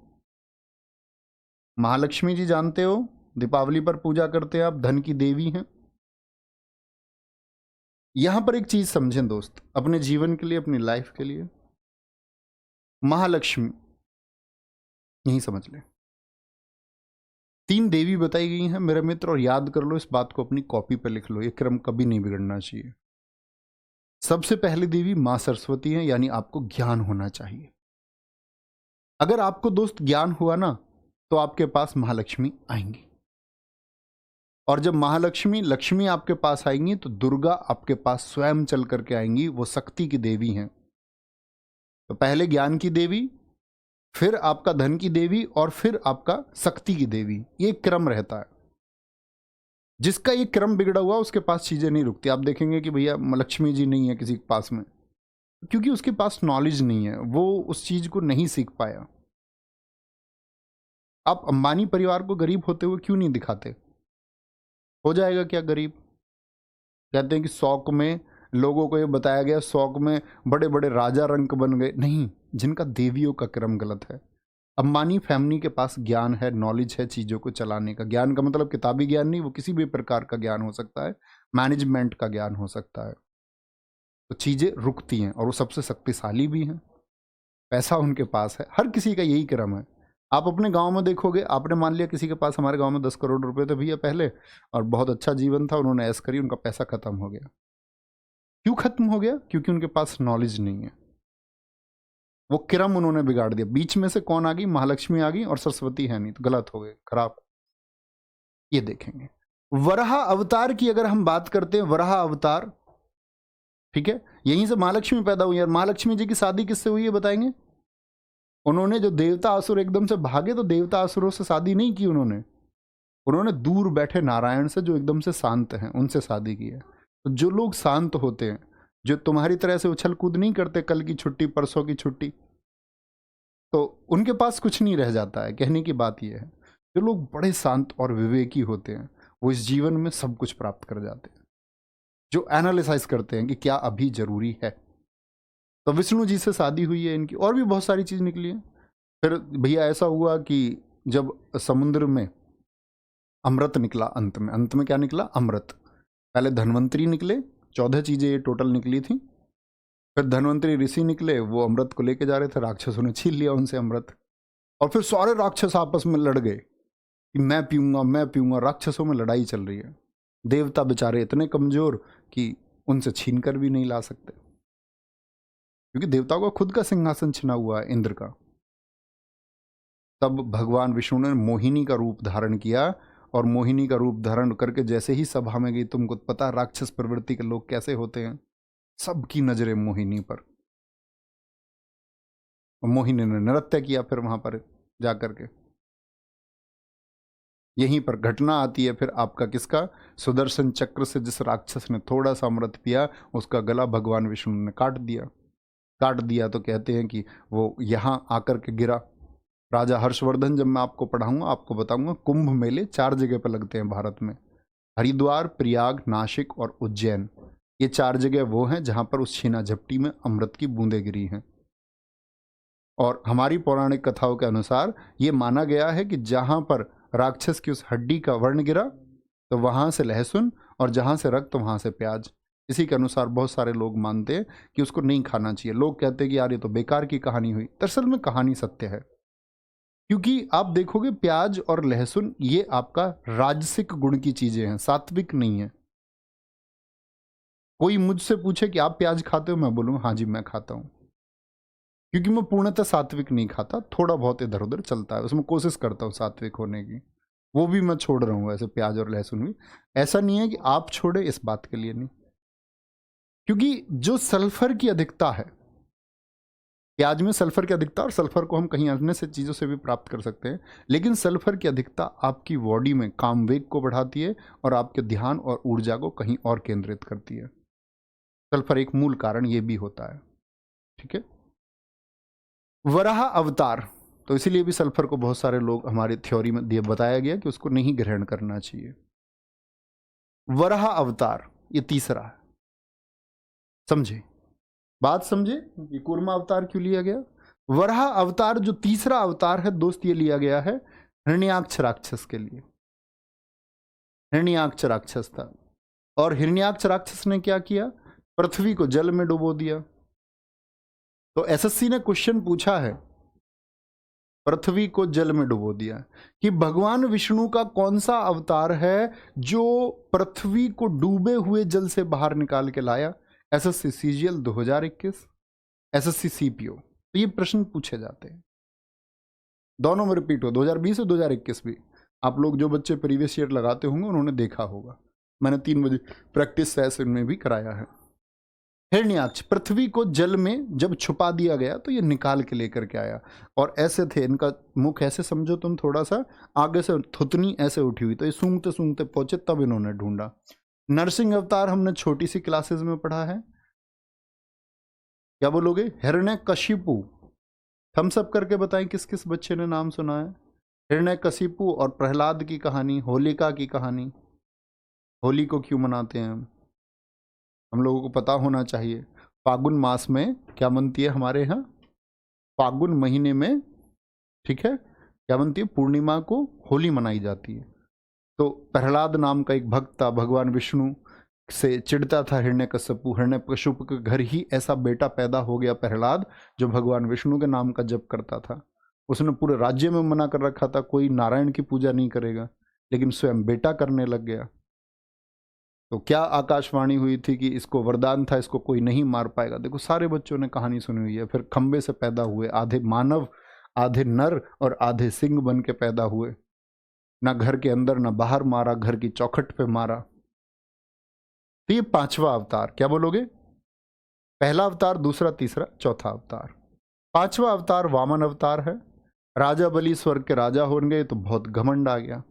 महालक्ष्मी जी जानते हो, दीपावली पर पूजा करते हैं आप, धन की देवी हैं। यहां पर एक चीज समझें दोस्त, अपने जीवन के लिए, अपनी लाइफ के लिए, महालक्ष्मी यही समझ लें। 3 देवी बताई गई हैं मेरे मित्र, और याद कर लो, इस बात को अपनी कॉपी पर लिख लो, ये क्रम कभी नहीं बिगड़ना चाहिए। सबसे पहली देवी मां सरस्वती है, यानी आपको ज्ञान होना चाहिए। अगर आपको दोस्त ज्ञान हुआ ना, तो आपके पास महालक्ष्मी आएंगी। और जब महालक्ष्मी, लक्ष्मी आपके पास आएंगी, तो दुर्गा आपके पास स्वयं चल करके आएंगी। वो शक्ति की देवी हैं। तो पहले ज्ञान की देवी, फिर आपका धन की देवी, और फिर आपका शक्ति की देवी। ये क्रम रहता है। जिसका ये क्रम बिगड़ा हुआ, उसके पास चीजें नहीं रुकती। आप देखेंगे कि भैया लक्ष्मी जी नहीं है किसी के पास में, क्योंकि उसके पास नॉलेज नहीं है, वो उस चीज को नहीं सीख पाया। आप अंबानी परिवार को गरीब होते हुए क्यों नहीं दिखाते? हो जाएगा क्या गरीब? कहते हैं कि शौक में लोगों को ये बताया गया, शौक में बड़े बड़े राजा रंक बन गए। नहीं, जिनका देवियों का क्रम गलत है। अंबानी फैमिली के पास ज्ञान है, नॉलेज है चीज़ों को चलाने का। ज्ञान का मतलब किताबी ज्ञान नहीं, वो किसी भी प्रकार का ज्ञान हो सकता है, मैनेजमेंट का ज्ञान हो सकता है। तो चीज़ें रुकती हैं, और वो सबसे शक्तिशाली भी हैं। पैसा उनके पास है। हर किसी का यही क्रम है। आप अपने गांव में देखोगे, आपने मान लिया किसी के पास, हमारे गांव में 10 करोड़ रुपए थे भैया पहले, और बहुत अच्छा जीवन था, उन्होंने ऐश करी, उनका पैसा खत्म हो गया। क्यों खत्म हो गया? क्योंकि उनके पास नॉलेज नहीं है। वो क्रम उन्होंने बिगाड़ दिया। बीच में से कौन आ गई? महालक्ष्मी आ गई, और सरस्वती है नहीं, तो गलत हो गए, खराब। ये देखेंगे। वराह अवतार की अगर हम बात करते हैं, वराह अवतार, ठीक है, यहीं से महालक्ष्मी पैदा हुई है। और महालक्ष्मी जी की शादी किससे हुई है बताएंगे? उन्होंने, जो देवता असुर एकदम से भागे, तो देवता असुरों से शादी नहीं की उन्होंने दूर बैठे नारायण से, जो एकदम से शांत हैं, उनसे शादी की है। तो जो लोग शांत होते हैं, जो तुम्हारी तरह से उछल कूद नहीं करते, कल की छुट्टी परसों की छुट्टी, तो उनके पास कुछ नहीं रह जाता है। कहने की बात यह है, जो लोग बड़े शांत और विवेकी होते हैं, वो इस जीवन में सब कुछ प्राप्त कर जाते हैं। जो एनालिसाइज करते हैं कि क्या अभी जरूरी है। तो विष्णु जी से शादी हुई है इनकी, और भी बहुत सारी चीज निकली है। फिर भैया ऐसा हुआ कि जब समुद्र में अमृत निकला, अंत में क्या निकला? अमृत। पहले धन्वंतरी निकले, 14 चीजें ये टोटल निकली थी। फिर धन्वंतरी ऋषि निकले, वो अमृत को लेके जा रहे थे, राक्षसों ने छीन लिया उनसे अमृत। और फिर सारे राक्षस आपस में लड़ गए कि मैं पीऊंगा, मैं पीऊंगा। राक्षसों में लड़ाई चल रही है। देवता बेचारे इतने कमजोर कि उनसे छीन कर भी नहीं ला सकते, क्योंकि देवताओं का खुद का सिंहासन छिना हुआ है, इंद्र का। तब भगवान विष्णु ने मोहिनी का रूप धारण किया, और मोहिनी का रूप धारण करके जैसे ही सभा में गई, तुमको पता राक्षस प्रवृत्ति के लोग कैसे होते हैं, सबकी नजरें मोहिनी पर। मोहिनी ने नृत्य किया फिर वहां पर जाकर के। यहीं पर घटना आती है फिर आपका किसका? सुदर्शन चक्र से जिस राक्षस ने थोड़ा सा अमृत पिया, उसका गला भगवान विष्णु ने काट दिया। तो कहते हैं कि वो यहां आकर के गिरा, राजा हर्षवर्धन, जब मैं आपको पढ़ाऊंगा आपको बताऊंगा, कुंभ मेले 4 जगह पर लगते हैं भारत में। हरिद्वार, प्रयाग, नासिक और उज्जैन, ये 4 जगह वो हैं जहां पर उस छीना झपटी में अमृत की बूंदें गिरी हैं। और हमारी पौराणिक कथाओं के अनुसार ये माना गया है कि जहां पर राक्षस की उस हड्डी का वर्ण गिरा तो वहां से लहसुन, और जहां से रक्त वहां से प्याज। इसी के अनुसार बहुत सारे लोग मानते हैं कि उसको नहीं खाना चाहिए। लोग कहते हैं कि यार ये तो बेकार की कहानी हुई, दरअसल में कहानी सत्य है। क्योंकि आप देखोगे प्याज और लहसुन ये आपका राजसिक गुण की चीजें हैं, सात्विक नहीं है। कोई मुझसे पूछे कि आप प्याज खाते हो, मैं बोलूँ हाँ जी मैं खाता हूं, क्योंकि मैं पूर्णतः सात्विक नहीं खाता, थोड़ा बहुत इधर उधर चलता है, उसमें कोशिश करता हूँ सात्विक होने की। वो भी मैं छोड़ रहा हूँ, ऐसे प्याज और लहसुन भी। ऐसा नहीं है कि आप छोड़े, इस बात के लिए नहीं, क्योंकि जो सल्फर की अधिकता है प्याज में, सल्फर की अधिकता, और सल्फर को हम कहीं अन्य से चीज़ों से भी प्राप्त कर सकते हैं, लेकिन सल्फर की अधिकता आपकी बॉडी में कामवेग को बढ़ाती है और आपके ध्यान और ऊर्जा को कहीं और केंद्रित करती है। सल्फर एक मूल कारण ये भी होता है। ठीक है। वराह अवतार, तो इसीलिए भी सल्फर को बहुत सारे लोग, हमारी थ्योरी में दिए बताया गया कि उसको नहीं ग्रहण करना चाहिए। वराह अवतार ये तीसरा है, समझे बात, समझे कि कूर्मा अवतार क्यों लिया गया। वराह अवतार जो तीसरा अवतार है दोस्त, ये लिया गया है हिरण्याक्ष राक्षस के लिए। हिरण्याक्ष राक्षस था, और हिरण्याक्ष राक्षस ने क्या किया, पृथ्वी को जल में डुबो दिया। तो एसएससी ने क्वेश्चन पूछा है, पृथ्वी को जल में डुबो दिया, कि भगवान विष्णु का कौन सा अवतार है जो पृथ्वी को डूबे हुए जल से बाहर निकाल के लाया। एसएससी सीजीएल 2021, एसएससी सीपीओ, तो ये प्रश्न पूछे जाते हैं, दोनों में रिपीट हो, 2020 और 2021 भी। आप लोग जो बच्चे प्रीवियस ईयर लगाते होंगे उन्होंने देखा होगा, मैंने 3 बजे प्रैक्टिस सेशन में भी कराया है। हिरण्याक्ष पृथ्वी को जल में जब छुपा दिया गया तो ये निकाल के लेकर के आया, और ऐसे थे, इनका मुख ऐसे समझो तुम, थोड़ा सा आगे से थुतनी ऐसे उठी हुई, तो ये सूंघते सूंघते पहुंचे, तब इन्होंने ढूंढा। नरसिंह अवतार हमने छोटी सी क्लासेस में पढ़ा है, क्या बोलोगे, हिरण्यकशिपु, थम्स अप करके बताएं किस किस बच्चे ने नाम सुना है। हिरण्यकशिपु और प्रहलाद की कहानी, होलिका की कहानी। होली को क्यों मनाते हैं हम लोगों को पता होना चाहिए। फागुन मास में क्या बनती है हमारे यहाँ, फागुन महीने में, ठीक है, क्या बनती है, पूर्णिमा को होली मनाई जाती है। तो प्रहलाद नाम का एक भक्त था, भगवान विष्णु से चिढ़ता था हिरण्यकशिपु। हिरण्यकशिपु के घर ही ऐसा बेटा पैदा हो गया प्रहलाद, जो भगवान विष्णु के नाम का जप करता था। उसने पूरे राज्य में मना कर रखा था कोई नारायण की पूजा नहीं करेगा, लेकिन स्वयं बेटा करने लग गया। तो क्या आकाशवाणी हुई थी कि इसको वरदान था, इसको कोई नहीं मार पाएगा। देखो सारे बच्चों ने कहानी सुनी हुई है। फिर खंबे से पैदा हुए, आधे मानव, आधे नर और आधे सिंह बन के पैदा हुए। ना घर के अंदर ना बाहर मारा, घर की चौखट पे मारा। तो ये 5वां अवतार, क्या बोलोगे, पहला अवतार, दूसरा, तीसरा, चौथा अवतार। 5वां अवतार वामन अवतार है। राजा बलि स्वर्ग के राजा हो गए तो बहुत घमंड आ गया,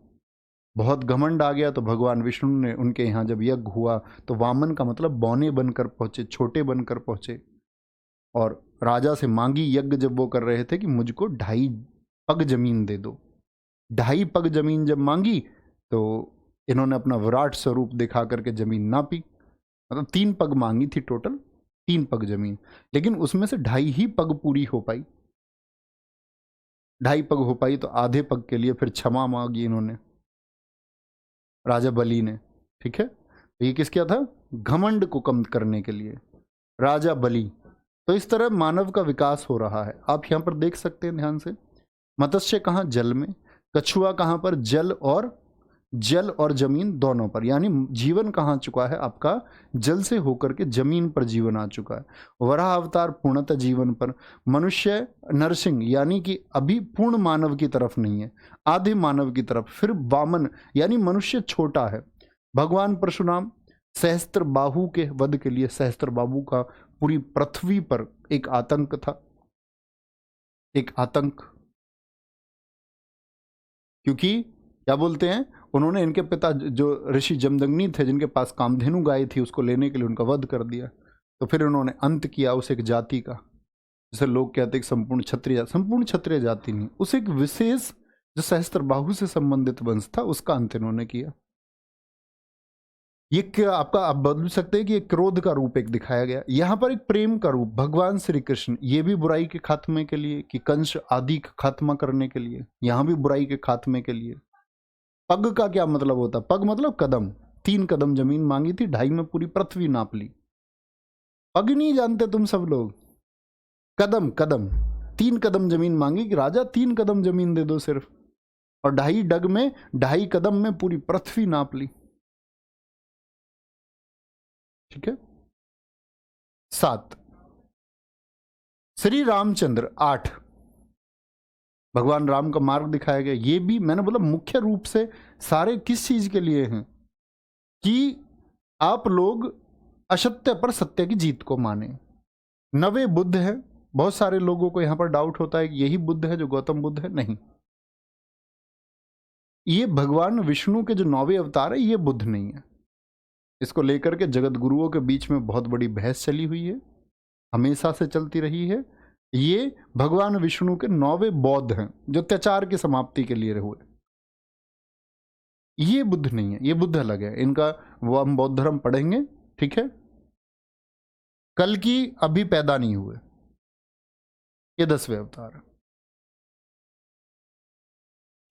बहुत घमंड आ गया। तो भगवान विष्णु ने उनके यहाँ जब यज्ञ हुआ तो वामन का मतलब बौने बनकर पहुंचे, छोटे बनकर पहुंचे, और राजा से मांगी यज्ञ जब वो कर रहे थे कि मुझको 2.5 पग जमीन दे दो। 2.5 पग जमीन जब मांगी तो इन्होंने अपना विराट स्वरूप दिखा करके जमीन नापी, मतलब 3 पग मांगी थी टोटल, 3 पग जमीन, लेकिन उसमें से 2.5 ही पग पूरी हो पाई, 2.5 पग हो पाई। तो आधे पग के लिए फिर क्षमा मांगी इन्होंने, राजा बलि ने। ठीक है, तो ये किस क्या था, घमंड को कम करने के लिए राजा बलि। तो इस तरह मानव का विकास हो रहा है। आप यहाँ पर देख सकते हैं ध्यान से, मत्स्य कहाँ, जल में, कछुआ कहाँ पर, जल और जमीन दोनों पर, यानी जीवन कहाँ चुका है आपका, जल से होकर के जमीन पर जीवन आ चुका है। वराह अवतार पूर्णतः जीवन पर, मनुष्य नरसिंह यानी कि अभी पूर्ण मानव की तरफ नहीं है, आधे मानव की तरफ। फिर वामन यानी मनुष्य छोटा है। भगवान परशुराम सहस्त्र बाहु के वध के लिए, सहस्त्र बाहु का पूरी पृथ्वी पर एक आतंक था, एक आतंक, क्योंकि क्या बोलते हैं, उन्होंने इनके पिता जो ऋषि जमदग्नि थे, जिनके पास कामधेनु गाय थी, उसको लेने के लिए उनका वध कर दिया। तो फिर उन्होंने अंत किया उस एक जाति का, जैसे लोग कहते हैं कि संपूर्ण क्षत्रिय जाति नहीं, उस एक विशेष जो सहस्त्रबाहु से संबंधित वंश था उसका अंत इन्होंने किया। ये क्या आपका आप बदल सकते हैं कि एक क्रोध का रूप एक दिखाया गया, यहां पर एक प्रेम का रूप भगवान श्री कृष्ण, ये भी बुराई के खात्मे के लिए कि कंस आदि का खात्मा करने के लिए, यहां भी बुराई के खात्मे के लिए। पग का क्या मतलब होता? पग मतलब कदम, 3 कदम जमीन मांगी थी, 2.5 में पूरी पृथ्वी नाप ली। पग नहीं जानते तुम सब लोग, कदम कदम, 3 कदम जमीन मांगी कि राजा 3 कदम जमीन दे दो सिर्फ, और 2.5 डग में 2.5 कदम में पूरी पृथ्वी नाप ली। ठीक है। 7 श्री रामचंद्र, 8 भगवान राम का मार्ग दिखाया गया। ये भी मैंने बोला मुख्य रूप से सारे किस चीज के लिए हैं कि आप लोग असत्य पर सत्य की जीत को माने। 9 बुद्ध है, बहुत सारे लोगों को यहां पर डाउट होता है कि यही बुद्ध है जो गौतम बुद्ध है, नहीं, ये भगवान विष्णु के जो 9 अवतार है ये बुद्ध नहीं है। इसको लेकर के जगत गुरुओं के बीच में बहुत बड़ी बहस चली हुई है, हमेशा से चलती रही है। ये भगवान विष्णु के 9 बौद्ध हैं जो अत्याचार की समाप्ति के लिए हुए, ये बुद्ध नहीं है, ये बुद्ध अलग है। इनका वो हम बौद्ध धर्म पढ़ेंगे, ठीक है। कल की अभी पैदा नहीं हुए, ये 10वें अवतार है।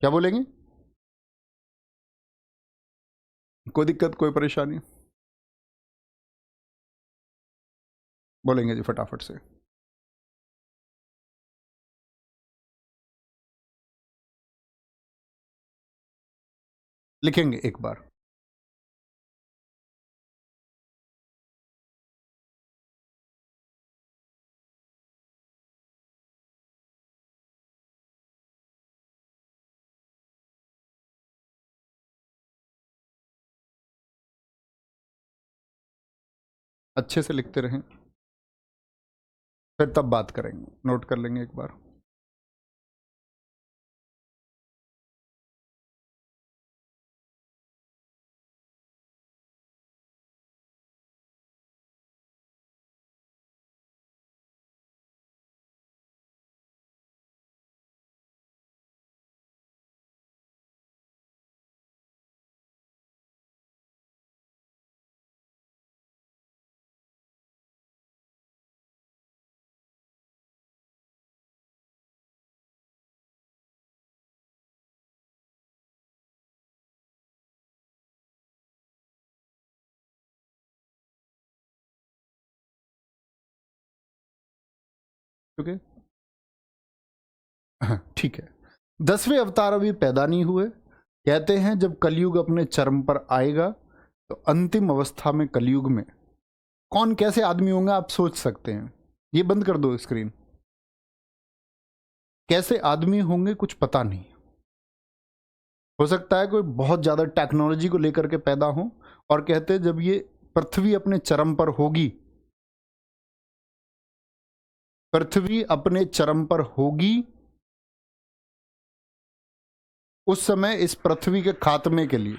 क्या बोलेंगे? कोई दिक्कत, कोई परेशानी? बोलेंगे जी फटाफट से। लिखेंगे एक बार। अच्छे से लिखते रहें, फिर तब बात करेंगे, नोट कर लेंगे एक बार। ओके, ठीक है। 10वें अवतार अभी पैदा नहीं हुए। कहते हैं जब कलयुग अपने चरम पर आएगा तो अंतिम अवस्था में कलयुग में कौन कैसे आदमी होंगे आप सोच सकते हैं। ये बंद कर दो स्क्रीन। कैसे आदमी होंगे कुछ पता नहीं, हो सकता है कोई बहुत ज्यादा टेक्नोलॉजी को लेकर के पैदा हो, और कहते हैं जब ये पृथ्वी अपने चरम पर होगी, पृथ्वी अपने चरम पर होगी, उस समय इस पृथ्वी के खात्मे के लिए,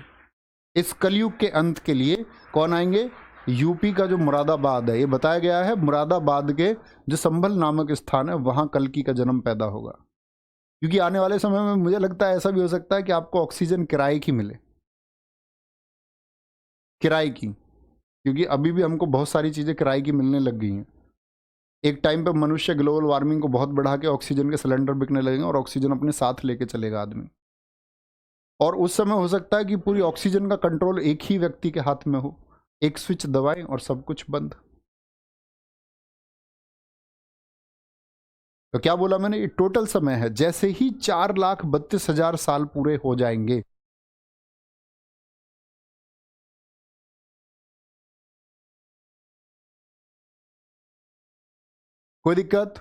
इस कलयुग के अंत के लिए कौन आएंगे? यूपी का जो मुरादाबाद है, ये बताया गया है मुरादाबाद के जो संभल नामक स्थान है वहां कल्कि का जन्म पैदा होगा। क्योंकि आने वाले समय में मुझे लगता है ऐसा भी हो सकता है कि आपको ऑक्सीजन किराए की मिले, किराए की, क्योंकि अभी भी हमको बहुत सारी चीजें किराए की मिलने लग गई हैं। एक टाइम पे मनुष्य ग्लोबल वार्मिंग को बहुत बढ़ा के ऑक्सीजन के सिलेंडर बिकने लगेंगे और ऑक्सीजन अपने साथ लेके चलेगा आदमी, और उस समय हो सकता है कि पूरी ऑक्सीजन का कंट्रोल एक ही व्यक्ति के हाथ में हो, एक स्विच दबाएं और सब कुछ बंद। तो क्या बोला मैंने, ये टोटल समय है। जैसे ही 4,32,000 साल पूरे हो जाएंगे, कोई दिक्कत,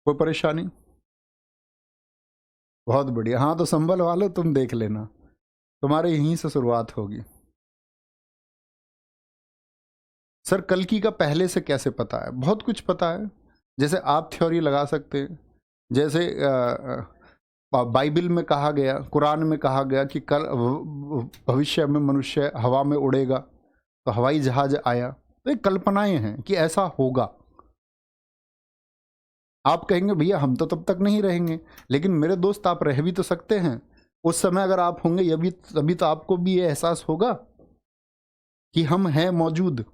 कोई परेशानी? बहुत बढ़िया। हाँ तो संभल वालों तुम देख लेना, तुम्हारे यहीं से शुरुआत होगी। सर कल्कि का पहले से कैसे पता है? बहुत कुछ पता है। जैसे आप थ्योरी लगा सकते हैं, जैसे बाइबल में कहा गया, कुरान में कहा गया कि कल भविष्य में मनुष्य हवा में उड़ेगा, तो हवाई जहाज आया। तो ये कल्पनाएं हैं कि ऐसा होगा। आप कहेंगे भैया हम तो तब तक नहीं रहेंगे, लेकिन मेरे दोस्त आप रह भी तो सकते हैं। उस समय अगर आप होंगे ये भी, तभी तो आपको भी ये एहसास होगा कि हम हैं मौजूद।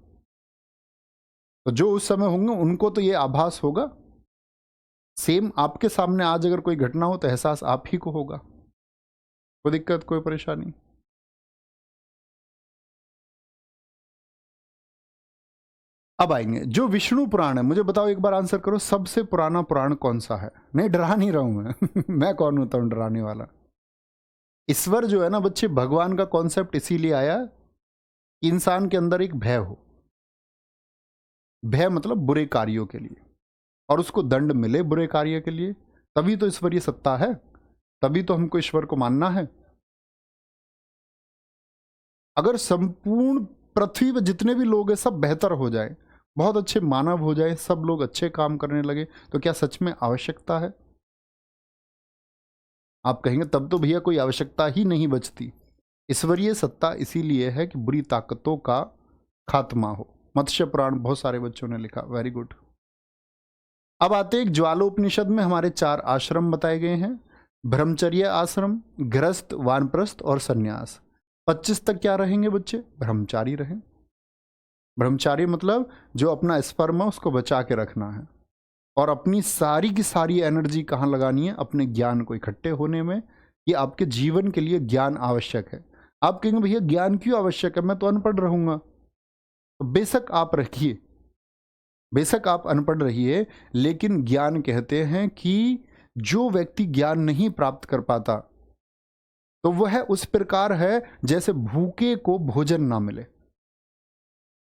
तो जो उस समय होंगे उनको तो ये आभास होगा। सेम आपके सामने आज अगर कोई घटना हो तो एहसास आप ही को होगा। कोई दिक्कत, कोई परेशानी? अब आएंगे जो विष्णु पुराण है। मुझे बताओ, एक बार आंसर करो, सबसे पुराना पुराण कौन सा है? नहीं, डरा नहीं रहा हूं मैं मैं कौन होता हूं डराने वाला? ईश्वर जो है ना बच्चे, भगवान का कॉन्सेप्ट इसीलिए आया कि इंसान के अंदर एक भय हो। भय मतलब बुरे कार्यों के लिए, और उसको दंड मिले बुरे कार्य के लिए, तभी तो ईश्वरीय सत्ता है, तभी तो हमको ईश्वर को मानना है। अगर संपूर्ण पृथ्वी पर जितने भी लोग हैं सब बेहतर हो जाए, बहुत अच्छे मानव हो जाए, सब लोग अच्छे काम करने लगे, तो क्या सच में आवश्यकता है? आप कहेंगे तब तो भैया कोई आवश्यकता ही नहीं बचती। ईश्वरीय सत्ता इसीलिए है कि बुरी ताकतों का खात्मा हो। मत्स्य पुराण बहुत सारे बच्चों ने लिखा, वेरी गुड। अब आते हैं ज्वालोपनिषद में हमारे 4 आश्रम बताए गए हैं। ब्रह्मचर्य आश्रम, गृहस्थ, वानप्रस्थ और सन्यास। 25 तक क्या रहेंगे बच्चे? ब्रह्मचारी रहें। ब्रह्मचारी मतलब जो अपना स्पर्म है उसको बचा के रखना है, और अपनी सारी की सारी एनर्जी कहाँ लगानी है? अपने ज्ञान को इकट्ठे होने में। ये आपके जीवन के लिए ज्ञान आवश्यक है। आप कहेंगे भैया ज्ञान क्यों आवश्यक है, मैं तो अनपढ़ रहूंगा। तो बेशक आप रखिए, बेशक आप अनपढ़ रहिए, लेकिन ज्ञान कहते हैं कि जो व्यक्ति ज्ञान नहीं प्राप्त कर पाता तो वह उस प्रकार है जैसे भूखे को भोजन ना मिले।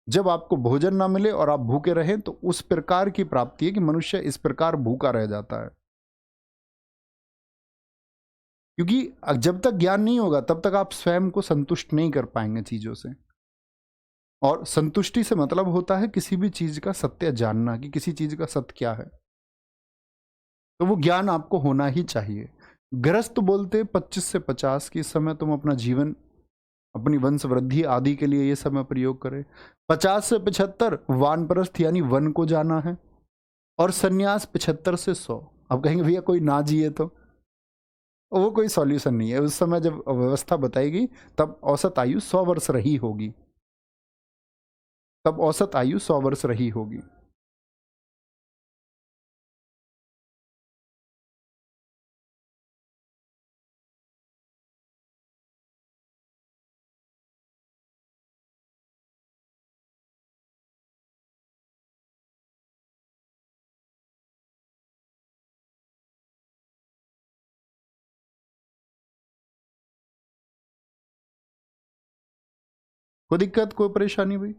जब आपको भोजन ना मिले और आप भूखे रहें तो उस प्रकार की प्राप्ति है कि मनुष्य इस प्रकार भूखा रह जाता है। क्योंकि जब तक ज्ञान नहीं होगा तब तक आप स्वयं को संतुष्ट नहीं कर पाएंगे चीजों से। और संतुष्टि से मतलब होता है किसी भी चीज का सत्य जानना, कि किसी चीज का सत्य क्या है। तो वो ज्ञान आपको होना ही चाहिए। गृहस्थ बोलते 25 से 50 की, इस समय तुम अपना जीवन, अपनी वंश वृद्धि आदि के लिए ये समय प्रयोग करें। 50 से 75 वानप्रस्थ यानी वन को जाना है, और सन्यास 75 से 100। अब कहेंगे भैया कोई ना जिए तो वो कोई सॉल्यूशन नहीं है। उस समय जब व्यवस्था बताएगी तब औसत आयु 100 वर्ष रही होगी, तब औसत आयु 100 वर्ष रही होगी। कोई दिक्कत, कोई परेशानी भाई?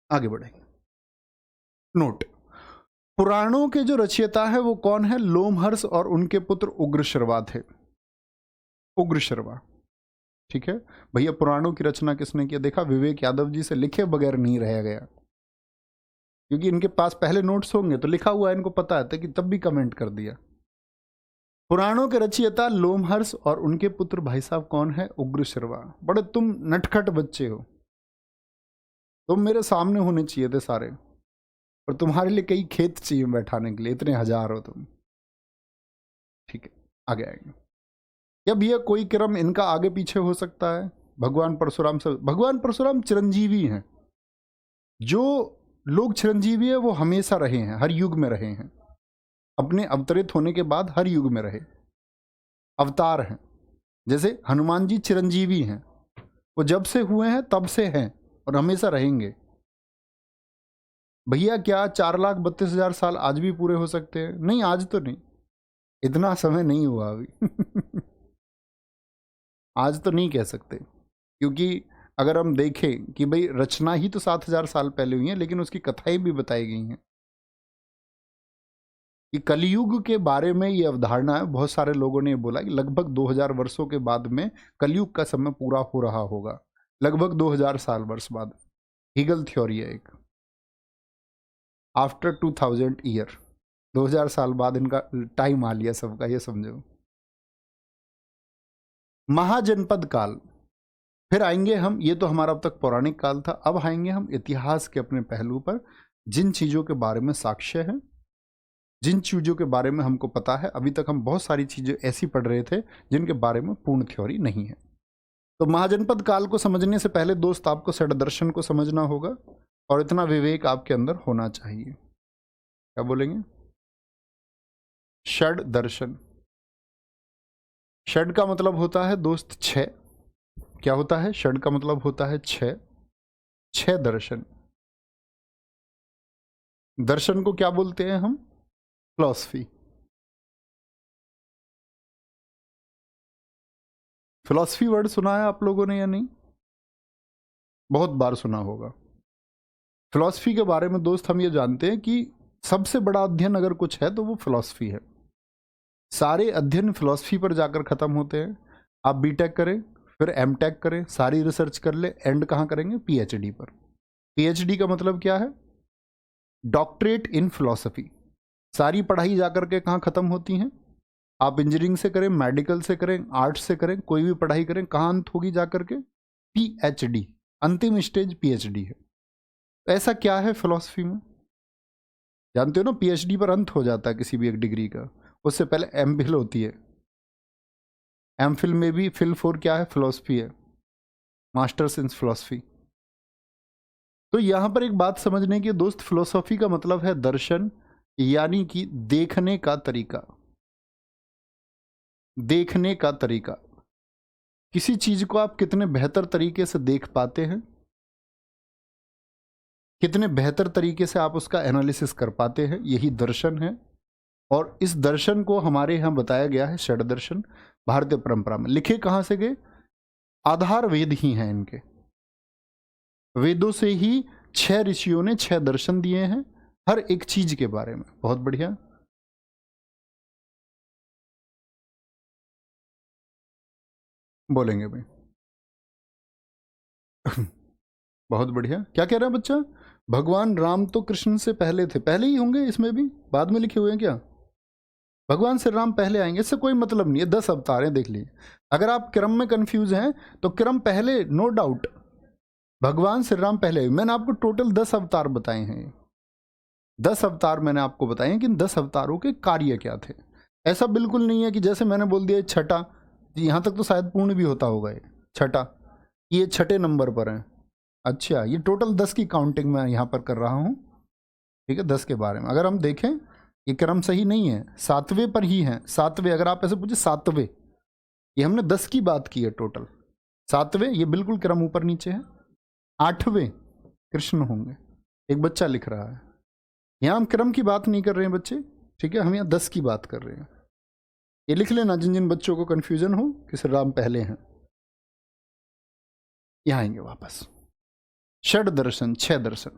आगे बढ़ेंगे। नोट, पुराणों के जो रचयिता है वो कौन है? लोमहर्ष और उनके पुत्र उग्रश्रवा थे। उग्रश्रवा, ठीक है भैया। पुराणों की रचना किसने किया? देखा, विवेक यादव जी से लिखे बगैर नहीं रह गया, क्योंकि इनके पास पहले नोट्स होंगे तो लिखा हुआ है, इनको पता है कि तब भी कमेंट कर दिया। पुराणों के रचयिता लोमहर्ष और उनके पुत्र भाई साहब कौन है? उग्रश्रवा। बड़े तुम नटखट बच्चे हो, तुम मेरे सामने होने चाहिए थे सारे, और तुम्हारे लिए कई खेत चाहिए बैठाने के लिए, इतने हजार हो तुम। ठीक है, आगे आएंगे। या भैया कोई क्रम इनका आगे पीछे हो सकता है? भगवान परशुराम से, भगवान परशुराम चिरंजीवी हैं। जो लोग चिरंजीवी है वो हमेशा रहे हैं, हर युग में रहे हैं, अपने अवतरित होने के बाद हर युग में रहे, अवतार हैं। जैसे हनुमान जी चिरंजीवी हैं, वो जब से हुए हैं तब से हैं और हमेशा रहेंगे। भैया क्या 4,32,000 साल आज भी पूरे हो सकते हैं? नहीं, आज तो नहीं, इतना समय नहीं हुआ अभी आज तो नहीं कह सकते, क्योंकि अगर हम देखें कि भाई रचना ही तो 7,000 साल पहले हुई है, लेकिन उसकी कथाएं भी बताई गई हैं कि कलयुग के बारे में ये अवधारणा है। बहुत सारे लोगों ने बोला कि लगभग 2000 वर्षों के बाद में कलयुग का समय पूरा हो रहा होगा, लगभग 2000 साल वर्ष बाद। हीगल थ्योरी है एक, आफ्टर 2000 ईयर, 2000 साल बाद इनका टाइम आ लिया सबका, ये समझो। महाजनपद काल, फिर आएंगे हम, ये तो हमारा अब तक पौराणिक काल था, अब आएंगे हम इतिहास के अपने पहलू पर, जिन चीजों के बारे में साक्ष्य है जिन चीज़ों के बारे में हमको पता है, अभी तक हम बहुत सारी चीज़ें ऐसी पढ़ रहे थे जिनके बारे में पूर्ण थ्योरी नहीं है। तो महाजनपद काल को समझने से पहले दोस्त आपको षड दर्शन को समझना होगा और इतना विवेक आपके अंदर होना चाहिए। क्या बोलेंगे? षड दर्शन, षड का मतलब होता है दोस्त छह। क्या होता है? षड का मतलब होता है छह। छह दर्शन। दर्शन को क्या बोलते हैं हम? फिलॉसफी। फिलॉसफी वर्ड सुना है आप लोगों ने या नहीं? बहुत बार सुना होगा। फिलॉसफी के बारे में दोस्त हम ये जानते हैं कि सबसे बड़ा अध्ययन अगर कुछ है तो वो फिलॉसफी है। सारे अध्ययन फिलॉसफी पर जाकर खत्म होते हैं। आप बीटेक करें, फिर एमटेक करें, सारी रिसर्च कर ले, एंड कहाँ करेंगे? पीएचडी पर। पीएचडी का मतलब क्या है? Doctorate in philosophy. सारी पढ़ाई जाकर के कहाँ खत्म होती हैं? आप इंजीनियरिंग से करें, मेडिकल से करें, आर्ट्स से करें, कोई भी पढ़ाई करें, कहाँ अंत होगी जाकर के? पीएचडी। अंतिम स्टेज पीएचडी है। तो ऐसा क्या है फिलॉसफी में? जानते हो ना, पीएचडी पर अंत हो जाता है किसी भी एक डिग्री का। उससे पहले एमफिल होती है। एमफिल में भी फिल 4 क्या है? फिलॉसफी है, मास्टर्स इन फिलॉसफी। तो यहां पर एक बात समझने की दोस्त, फिलोसॉफी का मतलब है दर्शन, यानी कि देखने का तरीका। देखने का तरीका। किसी चीज को आप कितने बेहतर तरीके से देख पाते हैं, कितने बेहतर तरीके से आप उसका एनालिसिस कर पाते हैं, यही दर्शन है। और इस दर्शन को हमारे यहाँ बताया गया है षड दर्शन। भारतीय परंपरा में लिखे कहाँ से गए? आधार वेद ही हैं इनके। वेदों से ही 6 ऋषियों ने 6 दर्शन दिए हैं हर एक चीज के बारे में। बहुत बढ़िया। बोलेंगे भाई। बहुत बढ़िया। क्या कह रहा है बच्चा? भगवान राम तो कृष्ण से पहले थे। पहले ही होंगे, इसमें भी बाद में लिखे हुए हैं क्या? भगवान श्री राम पहले आएंगे, इससे कोई मतलब नहीं है। 10 अवतार हैं, देख लीजिए। अगर आप क्रम में कंफ्यूज हैं तो क्रम पहले, नो डाउट। भगवान श्री राम पहले। मैंने आपको टोटल 10 अवतार बताए हैं। 10 अवतार मैंने आपको बताए हैं कि इन 10 अवतारों के कार्य क्या थे। ऐसा बिल्कुल नहीं है कि जैसे मैंने बोल दिया छठा, यहां तक तो शायद पूर्ण भी होता होगा ये छठा, ये छठे नंबर पर है। अच्छा, ये टोटल 10 की काउंटिंग मैं यहाँ पर कर रहा हूँ। ठीक है, 10 के बारे में अगर हम देखें, ये क्रम सही नहीं है, 7वें पर ही है। 7वें, अगर आप ऐसे पूछे 7वें, ये हमने 10 की बात की है टोटल। 7वें, ये बिल्कुल क्रम ऊपर नीचे है। 8वें कृष्ण होंगे। एक बच्चा लिख रहा है। यहाँ हम क्रम की बात नहीं कर रहे हैं बच्चे, ठीक है, हम यहाँ 10 की बात कर रहे हैं। ये लिख लेना जिन जिन बच्चों को कंफ्यूजन हो कि श्री राम पहले हैं। यहाँ आएंगे वापस। षड दर्शन, 6 दर्शन।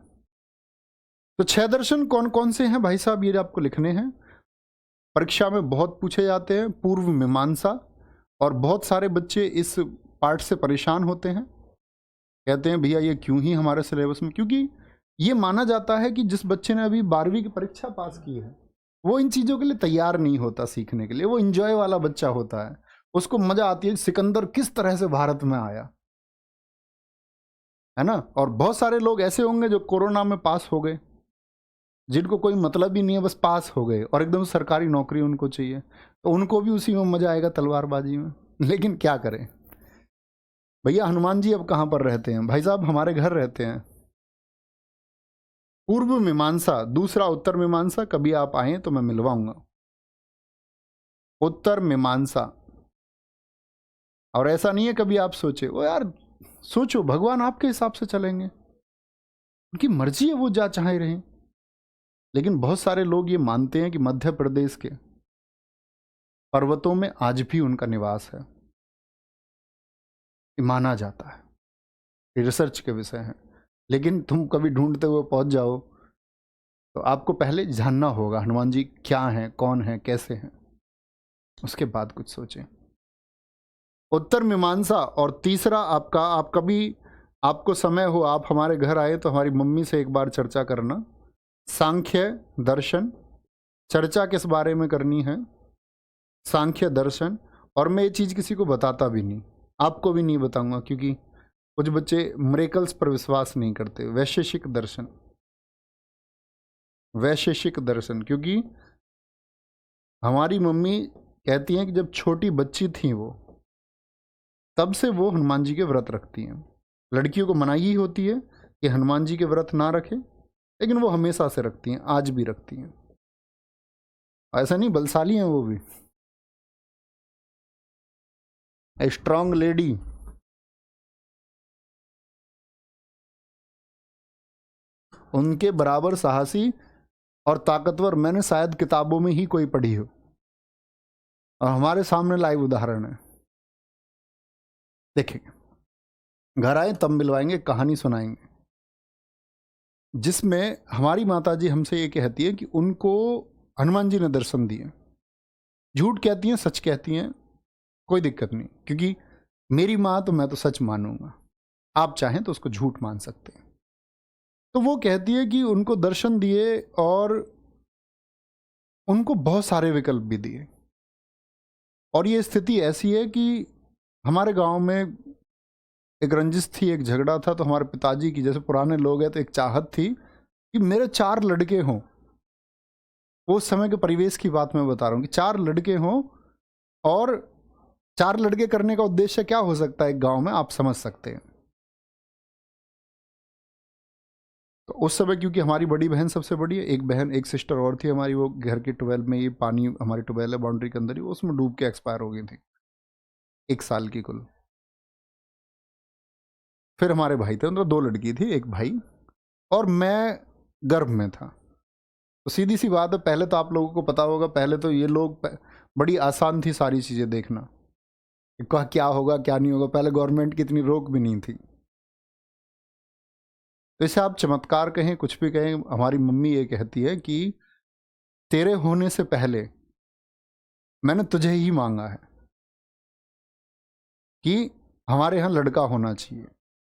तो 6 दर्शन कौन कौन से हैं भाई साहब? ये आपको लिखने हैं। परीक्षा में बहुत पूछे जाते हैं। पूर्व मीमांसा, और बहुत सारे बच्चे इस पार्ट से परेशान होते हैं, कहते हैं भैया ये क्यों ही हमारे सिलेबस में? क्योंकि ये माना जाता है कि जिस बच्चे ने अभी 12वीं की परीक्षा पास की है वो इन चीज़ों के लिए तैयार नहीं होता सीखने के लिए। वो इंजॉय वाला बच्चा होता है, उसको मजा आती है सिकंदर किस तरह से भारत में आया, है ना। और बहुत सारे लोग ऐसे होंगे जो कोरोना में पास हो गए, जिनको कोई मतलब ही नहीं है, बस पास हो गए और एकदम सरकारी नौकरी उनको चाहिए, तो उनको भी उसी में मजा आएगा, तलवारबाजी में। लेकिन क्या करें भैया, हनुमान जी अब कहाँ पर रहते हैं भाई साहब? हमारे घर रहते हैं। पूर्व मीमांसा, दूसरा उत्तर मीमांसा। कभी आप आए तो मैं मिलवाऊंगा। उत्तर मीमांसा। और ऐसा नहीं है कभी आप सोचे, ओ यार सोचो, भगवान आपके हिसाब से चलेंगे, उनकी मर्जी है, वो जा चाहे रहें। लेकिन बहुत सारे लोग ये मानते हैं कि मध्य प्रदेश के पर्वतों में आज भी उनका निवास है, ये माना जाता है। ये रिसर्च के विषय है। लेकिन तुम कभी ढूंढते हुए पहुंच जाओ तो आपको पहले जानना होगा हनुमान जी क्या हैं, कौन हैं, कैसे हैं, उसके बाद कुछ सोचें। उत्तर मीमांसा। और तीसरा आपका, आप कभी आपको समय हो, आप हमारे घर आए तो हमारी मम्मी से एक बार चर्चा करना। सांख्य दर्शन। चर्चा किस बारे में करनी है? सांख्य दर्शन। और मैं ये चीज़ किसी को बताता भी नहीं, आपको भी नहीं बताऊंगा, क्योंकि कुछ बच्चे मिरेकल्स पर विश्वास नहीं करते। वैशेषिक दर्शन। वैशेषिक दर्शन, क्योंकि हमारी मम्मी कहती हैं कि जब छोटी बच्ची थी वो, तब से वो हनुमान जी के व्रत रखती हैं। लड़कियों को मनाही होती है कि हनुमान जी के व्रत ना रखें, लेकिन वो हमेशा से रखती हैं, आज भी रखती हैं। ऐसा नहीं, बलशाली हैं वो भी, ए स्ट्रांग लेडी। उनके बराबर साहसी और ताकतवर मैंने शायद किताबों में ही कोई पढ़ी हो, और हमारे सामने लाइव उदाहरण है। देखेंगे, घर आए तब मिलवाएंगे, कहानी सुनाएंगे, जिसमें हमारी माता जी हमसे ये कहती है कि उनको हनुमान जी ने दर्शन दिए। झूठ कहती हैं, सच कहती हैं, कोई दिक्कत नहीं, क्योंकि मेरी माँ तो मैं तो सच मानूंगा, आप चाहें तो उसको झूठ मान सकते हैं। तो वो कहती है कि उनको दर्शन दिए और उनको बहुत सारे विकल्प भी दिए। और ये स्थिति ऐसी है कि हमारे गांव में एक रंजिश थी, एक झगड़ा था, तो हमारे पिताजी की, जैसे पुराने लोग हैं, तो एक चाहत थी कि मेरे 4 लड़के हों। वो उस समय के परिवेश की बात मैं बता रहा हूँ कि 4 लड़के हों, और 4 लड़के करने का उद्देश्य क्या हो सकता है एक गांव में, आप समझ सकते हैं। तो उस समय क्योंकि हमारी बड़ी बहन सबसे बड़ी है, एक बहन, एक सिस्टर और थी हमारी, वो घर के ट्यूबवेल में, ये पानी हमारी ट्यूबवेल है बाउंड्री के अंदर ही, उसमें डूब के एक्सपायर हो गई थी, 1 साल की कुल। फिर हमारे भाई थे, उनका 2 लड़की थी, एक भाई, और मैं गर्भ में था। तो सीधी सी बात है, पहले तो आप लोगों को पता होगा, पहले तो ये लोग, बड़ी आसान थी सारी चीज़ें देखना, क्या होगा क्या नहीं होगा, पहले गवर्नमेंट की इतनी रोक भी नहीं थी। तो इसे आप चमत्कार कहें, कुछ भी कहें, हमारी मम्मी ये कहती है कि तेरे होने से पहले मैंने तुझे ही मांगा है कि हमारे यहाँ लड़का होना चाहिए।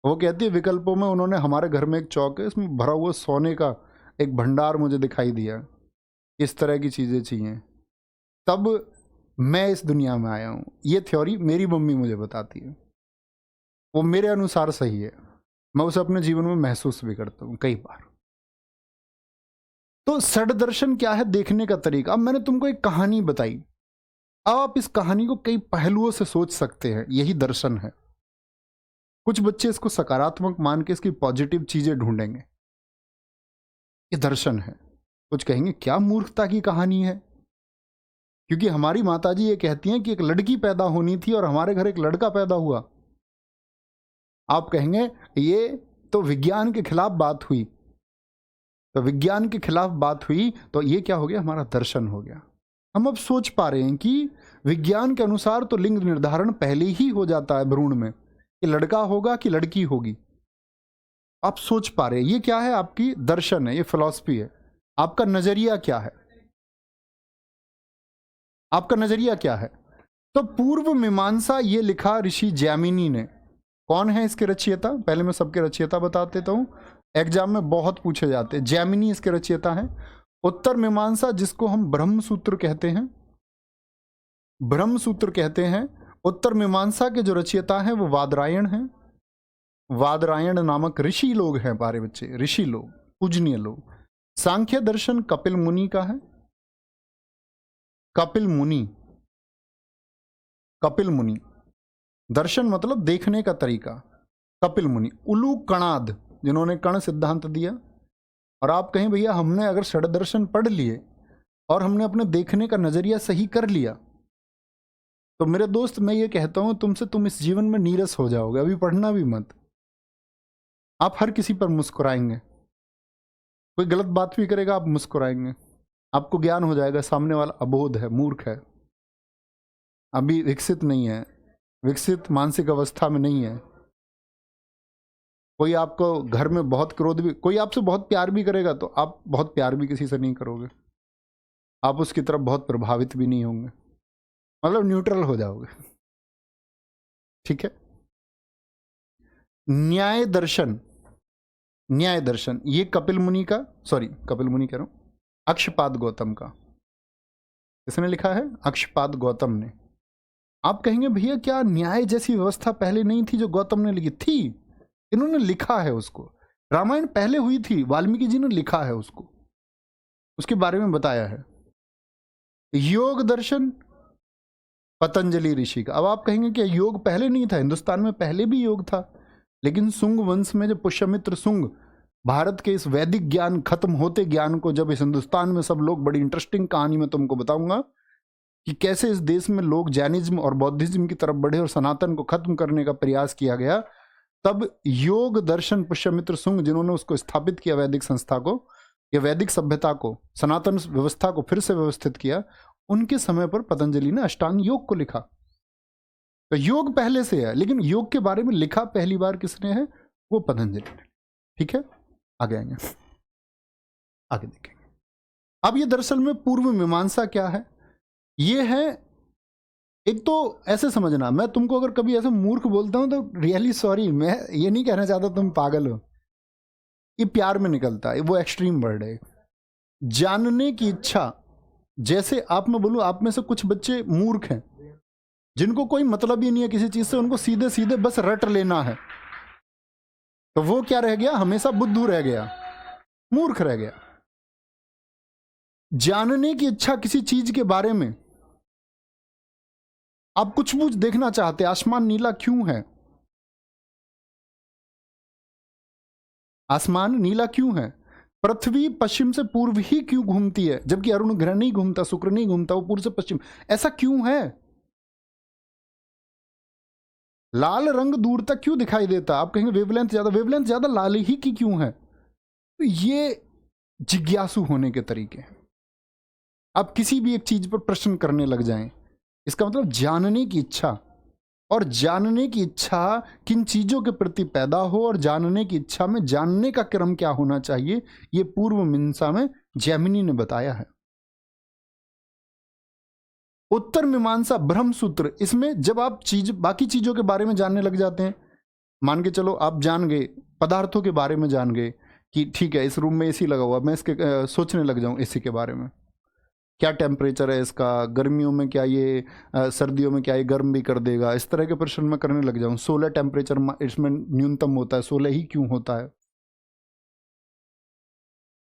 वो कहती है विकल्पों में उन्होंने, हमारे घर में एक चौक है, इसमें भरा हुआ सोने का एक भंडार मुझे दिखाई दिया, इस तरह की चीज़ें चाहिए, तब मैं इस दुनिया में आया हूँ। ये थ्योरी मेरी मम्मी मुझे बताती है, वो मेरे अनुसार सही है, मैं उसे अपने जीवन में महसूस भी करता हूँ कई बार। तो षड दर्शन क्या है, देखने का तरीका। अब मैंने तुमको एक कहानी बताई, अब आप इस कहानी को कई पहलुओं से सोच सकते हैं, यही दर्शन है। कुछ बच्चे इसको सकारात्मक मान के इसकी पॉजिटिव चीजें ढूंढेंगे, ये दर्शन है। कुछ कहेंगे क्या मूर्खता की कहानी है, क्योंकि हमारी माताजी ये कहती हैं कि एक लड़की पैदा होनी थी और हमारे घर एक लड़का पैदा हुआ। आप कहेंगे ये तो विज्ञान के खिलाफ बात हुई, तो विज्ञान के खिलाफ बात हुई तो ये क्या हो गया, हमारा दर्शन हो गया। हम अब सोच पा रहे हैं कि विज्ञान के अनुसार तो लिंग निर्धारण पहले ही हो जाता है भ्रूण में, कि लड़का होगा कि लड़की होगी। आप सोच पा रहे हैं, ये क्या है, आपकी दर्शन है, ये फिलॉसफी है। आपका नजरिया क्या है, आपका नजरिया क्या है। तो पूर्व मीमांसा ये लिखा ऋषि जैमिनी ने। कौन है इसके रचयिता, पहले मैं सबके रचयिता बता देता हूं, एग्जाम में बहुत पूछे जाते हैं। जैमिनी इसके रचयिता हैं। उत्तर मीमांसा, जिसको हम ब्रह्म सूत्र कहते हैं, ब्रह्म सूत्र कहते हैं। उत्तर मीमांसा के जो रचयिता हैं वो वादरायण हैं। वादरायण नामक ऋषि लोग हैं, बारे बच्चे, ऋषि लोग, पूजनीय लोग। सांख्य दर्शन कपिल मुनि का है, कपिल मुनि, कपिल मुनि। दर्शन मतलब देखने का तरीका, कपिल मुनि। उलू कणाद, जिन्होंने कण सिद्धांत दिया। और आप कहें भैया हमने अगर षड दर्शन पढ़ लिए और हमने अपने देखने का नजरिया सही कर लिया, तो मेरे दोस्त मैं ये कहता हूं तुमसे, तुम इस जीवन में नीरस हो जाओगे, अभी पढ़ना भी मत। आप हर किसी पर मुस्कुराएंगे, कोई गलत बात भी करेगा आप मुस्कुराएंगे, आपको ज्ञान हो जाएगा सामने वाला अबोध है, मूर्ख है, अभी विकसित नहीं है, विकसित मानसिक अवस्था में नहीं है। कोई आपको घर में बहुत क्रोध भी, कोई आपसे बहुत प्यार भी करेगा तो आप बहुत प्यार भी किसी से नहीं करोगे, आप उसकी तरफ बहुत प्रभावित भी नहीं होंगे, मतलब न्यूट्रल हो जाओगे। ठीक है। न्याय दर्शन, न्याय दर्शन ये कपिल मुनि का, सॉरी कपिल मुनि कह रहा हूं, अक्षपाद गौतम का। किसने लिखा है, अक्षपाद गौतम ने। आप कहेंगे भैया क्या न्याय जैसी व्यवस्था पहले नहीं थी जो गौतम ने लिखी थी, इन्होंने लिखा है उसको। रामायण पहले हुई थी, वाल्मीकि जी ने लिखा है उसको, उसके बारे में बताया है। योग दर्शन पतंजलि ऋषि का। अब आप कहेंगे कि योग पहले नहीं था, हिंदुस्तान में पहले भी योग था, लेकिन सुंग वंश में जब पुष्यमित्र सुंग भारत के इस वैदिक ज्ञान खत्म होते ज्ञान को जब इस हिंदुस्तान में सब लोग, बड़ी इंटरेस्टिंग कहानी मैं तुमको बताऊंगा कि कैसे इस देश में लोग जैनिज्म और बौद्धिज्म की तरफ बढ़े और सनातन को खत्म करने का प्रयास किया गया, तब योग दर्शन पुष्यमित्र सुंग जिन्होंने उसको स्थापित किया, वैदिक संस्था को या वैदिक सभ्यता को, सनातन व्यवस्था को फिर से व्यवस्थित किया, उनके समय पर पतंजलि ने अष्टांग योग को लिखा। तो योग पहले से है, लेकिन योग के बारे में लिखा पहली बार किसने है? वो पतंजलि ने। ठीक है, आगे आएंगे, आगे देखेंगे। अब ये दरअसल में पूर्व मीमांसा क्या है? ये है, एक तो ऐसे समझना, मैं तुमको अगर कभी ऐसे मूर्ख बोलता हूं तो रियली सॉरी, मैं ये नहीं कहना चाहता तुम पागल हो, ये प्यार में निकलता है, वो एक्सट्रीम वर्ड है। जानने की इच्छा, जैसे आप मैं बोलूं, आप में से कुछ बच्चे मूर्ख हैं जिनको कोई मतलब ही नहीं है किसी चीज से, उनको सीधे सीधे बस रट लेना है, तो वो क्या रह गया? हमेशा बुद्धू रह गया, मूर्ख रह गया। जानने की इच्छा किसी चीज के बारे में, आप कुछ कुछ देखना चाहते, आसमान नीला क्यों है? आसमान नीला क्यों है? पृथ्वी पश्चिम से पूर्व ही क्यों घूमती है, जबकि अरुण ग्रह नहीं घूमता, शुक्र नहीं घूमता, वो पूर्व से पश्चिम, ऐसा क्यों है? लाल रंग दूर तक क्यों दिखाई देता? आप कहेंगे वेवलेंथ ज्यादा, वेवलेंथ ज्यादा लाल ही की क्यों है? तो ये जिज्ञासु होने के तरीके हैं। आप किसी भी एक चीज पर प्रश्न करने लग जाएं, इसका मतलब जानने की इच्छा, और जानने की इच्छा किन चीजों के प्रति पैदा हो, और जानने की इच्छा में जानने का क्रम क्या होना चाहिए, ये पूर्व मीमांसा में जैमिनी ने बताया है। उत्तर मीमांसा ब्रह्म सूत्र, इसमें जब आप बाकी चीजों के बारे में जानने लग जाते हैं, मान के चलो आप जान गए, पदार्थों के बारे में जान गए कि ठीक है इस रूम में एसी लगा हुआ, मैं इसके सोचने लग जाऊं एसी के बारे में, क्या टेम्परेचर है इसका, गर्मियों में क्या ये, सर्दियों में क्या ये गर्म भी कर देगा, इस तरह के प्रश्न मैं करने लग जाऊं। 16 टेम्परेचर इसमें न्यूनतम होता है, 16 ही क्यों होता है,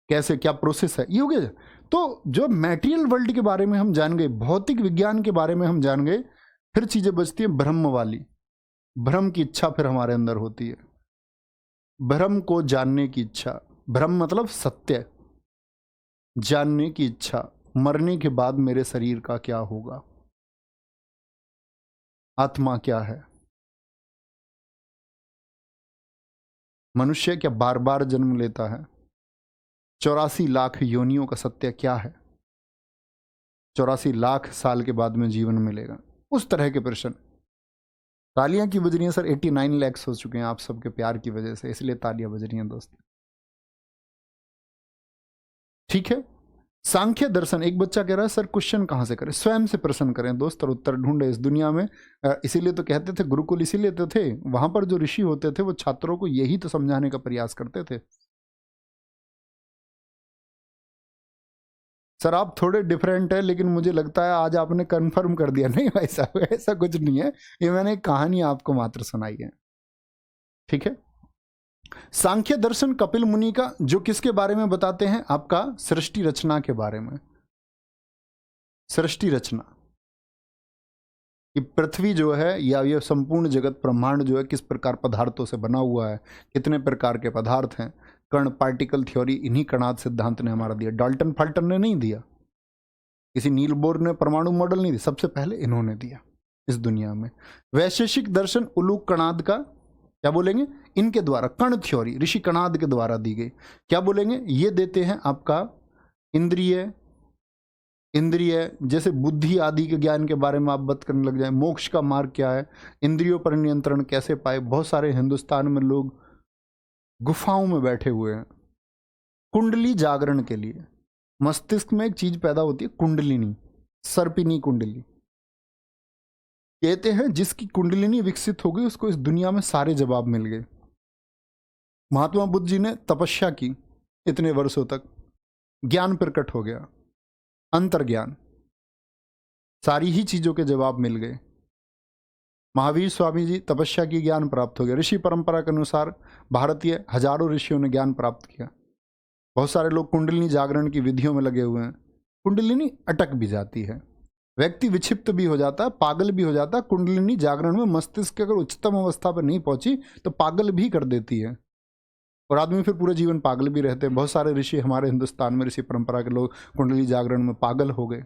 कैसे, क्या प्रोसेस है, ये हो गया। तो जो मैटेरियल वर्ल्ड के बारे में हम जान गए, भौतिक विज्ञान के बारे में हम जान गए, फिर चीजें बचती है ब्रह्म वाली। ब्रह्म की इच्छा फिर हमारे अंदर होती है, ब्रह्म को जानने की इच्छा। ब्रह्म मतलब सत्य, जानने की इच्छा, मरने के बाद मेरे शरीर का क्या होगा, आत्मा क्या है, मनुष्य क्या बार बार जन्म लेता है, 84 लाख योनियों का सत्य क्या है, 84 लाख साल के बाद में जीवन मिलेगा, उस तरह के प्रश्न। तालियां की बज रही हैं सर, 89 लैक्स हो चुके हैं आप सबके प्यार की वजह से, इसलिए तालियां बज रही हैं दोस्त। ठीक है, सांख्य दर्शन, एक बच्चा कह रहा है सर क्वेश्चन कहां से करें? स्वयं से प्रश्न करें दोस्त, और उत्तर ढूंढे इस दुनिया में। इसीलिए तो कहते थे गुरुकुल, इसीलिए तो थे, वहां पर जो ऋषि होते थे वो छात्रों को यही तो समझाने का प्रयास करते थे। सर आप थोड़े डिफरेंट है, लेकिन मुझे लगता है आज आपने कंफर्म कर दिया। नहीं भाई साहब, ऐसा कुछ नहीं है, ये मैंने एक कहानी आपको मात्र सुनाई है। ठीक है, सांख्य दर्शन कपिल मुनि का, जो किसके बारे में बताते हैं? आपका सृष्टि रचना के बारे में। सृष्टि रचना कि पृथ्वी जो है या ये संपूर्ण जगत ब्रह्मांड जो है किस प्रकार पदार्थों से बना हुआ है, कितने प्रकार के पदार्थ हैं। कण पार्टिकल थ्योरी इन्हीं कणाद सिद्धांत ने हमारा दिया, डाल्टन फाल्टन ने नहीं दिया, किसी नील बोर ने परमाणु मॉडल नहीं दिया, सबसे पहले इन्होंने दिया इस दुनिया में। वैशेषिक दर्शन उलूक कणाद का क्या बोलेंगे? इनके द्वारा, कण थ्योरी ऋषि कणाद के द्वारा दी गई। क्या बोलेंगे? ये देते हैं आपका इंद्रिय जैसे बुद्धि आदि के ज्ञान के बारे में आप बात करने लग जाए। मोक्ष का मार्ग क्या है, इंद्रियों पर नियंत्रण कैसे पाए। बहुत सारे हिंदुस्तान में लोग गुफाओं में बैठे हुए हैं कुंडली जागरण के लिए। मस्तिष्क में एक चीज पैदा होती है कुंडलिनी, सर्पिनी कुंडली। कहते हैं जिसकी कुंडलिनी विकसित हो गई उसको इस दुनिया में सारे जवाब मिल गए। महात्मा बुद्ध जी ने तपस्या की इतने वर्षों तक, ज्ञान प्रकट हो गया, अंतर्ज्ञान, सारी ही चीजों के जवाब मिल गए। महावीर स्वामी जी तपस्या की, ज्ञान प्राप्त हो गया। ऋषि परंपरा के अनुसार भारतीय हजारों ऋषियों ने ज्ञान प्राप्त किया। बहुत सारे लोग कुंडलिनी जागरण की विधियों में लगे हुए हैं। कुंडलिनी अटक भी जाती है, व्यक्ति विक्षिप्त भी हो जाता है, पागल भी हो जाता है। कुंडलिनी जागरण में मस्तिष्क की अगर उच्चतम अवस्था पर नहीं पहुंची तो पागल भी कर देती है, और आदमी फिर पूरे जीवन पागल भी रहते हैं। बहुत सारे ऋषि हमारे हिंदुस्तान में, ऋषि परंपरा के लोग कुंडली जागरण में पागल हो गए।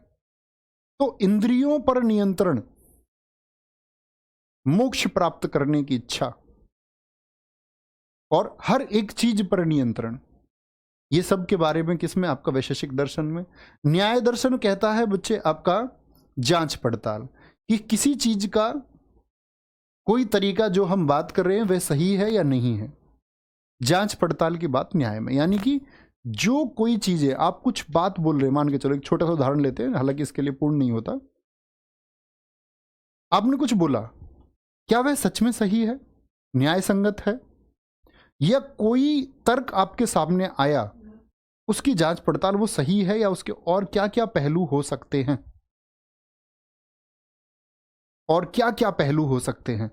तो इंद्रियों पर नियंत्रण, मोक्ष प्राप्त करने की इच्छा और हर एक चीज पर नियंत्रण, ये सब के बारे में किसमें? आपका वैशेषिक दर्शन में। न्याय दर्शन कहता है बच्चे आपका जांच पड़ताल, कि किसी चीज का कोई तरीका जो हम बात कर रहे हैं वह सही है या नहीं है। जांच पड़ताल की बात न्याय में, यानी कि जो कोई चीज है, आप कुछ बात बोल रहे हैं, मान के चलो एक छोटा सा उदाहरण लेते हैं, हालांकि इसके लिए पूर्ण नहीं होता। आपने कुछ बोला, क्या वह सच में सही है, न्याय संगत है, या कोई तर्क आपके सामने आया, उसकी जांच पड़ताल वो सही है, या उसके और क्या क्या पहलू हो सकते हैं, और क्या क्या पहलू हो सकते हैं,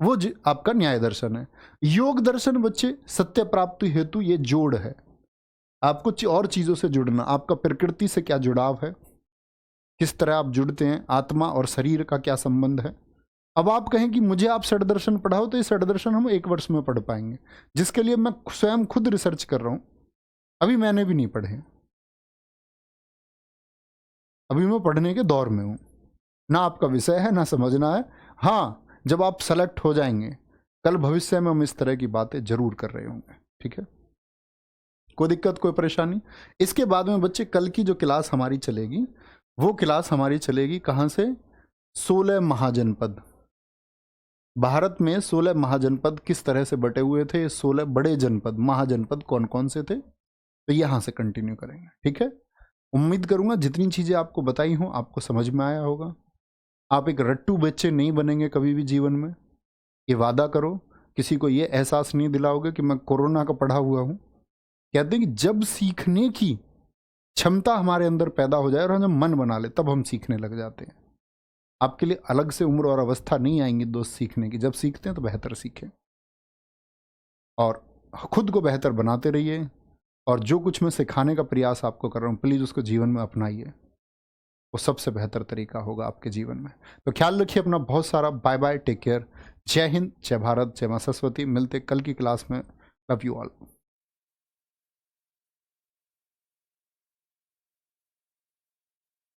वो आपका न्याय दर्शन है। योग दर्शन बच्चे सत्य प्राप्ति हेतु ये जोड़ है, आपको और चीजों से जुड़ना, आपका प्रकृति से क्या जुड़ाव है, किस तरह आप जुड़ते हैं, आत्मा और शरीर का क्या संबंध है। अब आप कहें कि मुझे आप षड दर्शन पढ़ाओ, तो ये षड दर्शन हम 1 वर्ष में पढ़ पाएंगे, जिसके लिए मैं स्वयं खुद रिसर्च कर रहा हूं। अभी मैंने भी नहीं पढ़े, अभी मैं पढ़ने के दौर में हूं, ना आपका विषय है ना समझना है। हाँ, जब आप सेलेक्ट हो जाएंगे, कल भविष्य में हम इस तरह की बातें जरूर कर रहे होंगे। ठीक है, कोई दिक्कत कोई परेशानी? इसके बाद में बच्चे कल की जो क्लास हमारी चलेगी, वो क्लास हमारी चलेगी कहाँ से? 16 महाजनपद। भारत में 16 महाजनपद किस तरह से बटे हुए थे, 16 बड़े जनपद महाजनपद कौन कौन से थे, तो यहां से कंटिन्यू करेंगे। ठीक है, उम्मीद करूंगा जितनी चीजें आपको बताई हों आपको समझ में आया होगा। आप एक रट्टू बच्चे नहीं बनेंगे कभी भी जीवन में, ये वादा करो। किसी को ये एहसास नहीं दिलाओगे कि मैं कोरोना का पढ़ा हुआ हूं। कहते हैं कि जब सीखने की क्षमता हमारे अंदर पैदा हो जाए और हम जब मन बना ले, तब हम सीखने लग जाते हैं। आपके लिए अलग से उम्र और अवस्था नहीं आएंगी दोस्त सीखने की। जब सीखते हैं तो बेहतर सीखें और खुद को बेहतर बनाते रहिए, और जो कुछ मैं सिखाने का प्रयास आपको कर रहा हूँ प्लीज़ उसको जीवन में अपनाइए, वो सबसे बेहतर तरीका होगा आपके जीवन में। तो ख्याल रखिए अपना बहुत सारा। बाय बाय, टेक केयर, जय हिंद, जय भारत, जय मां सरस्वती। मिलते कल की क्लास में। Love you all.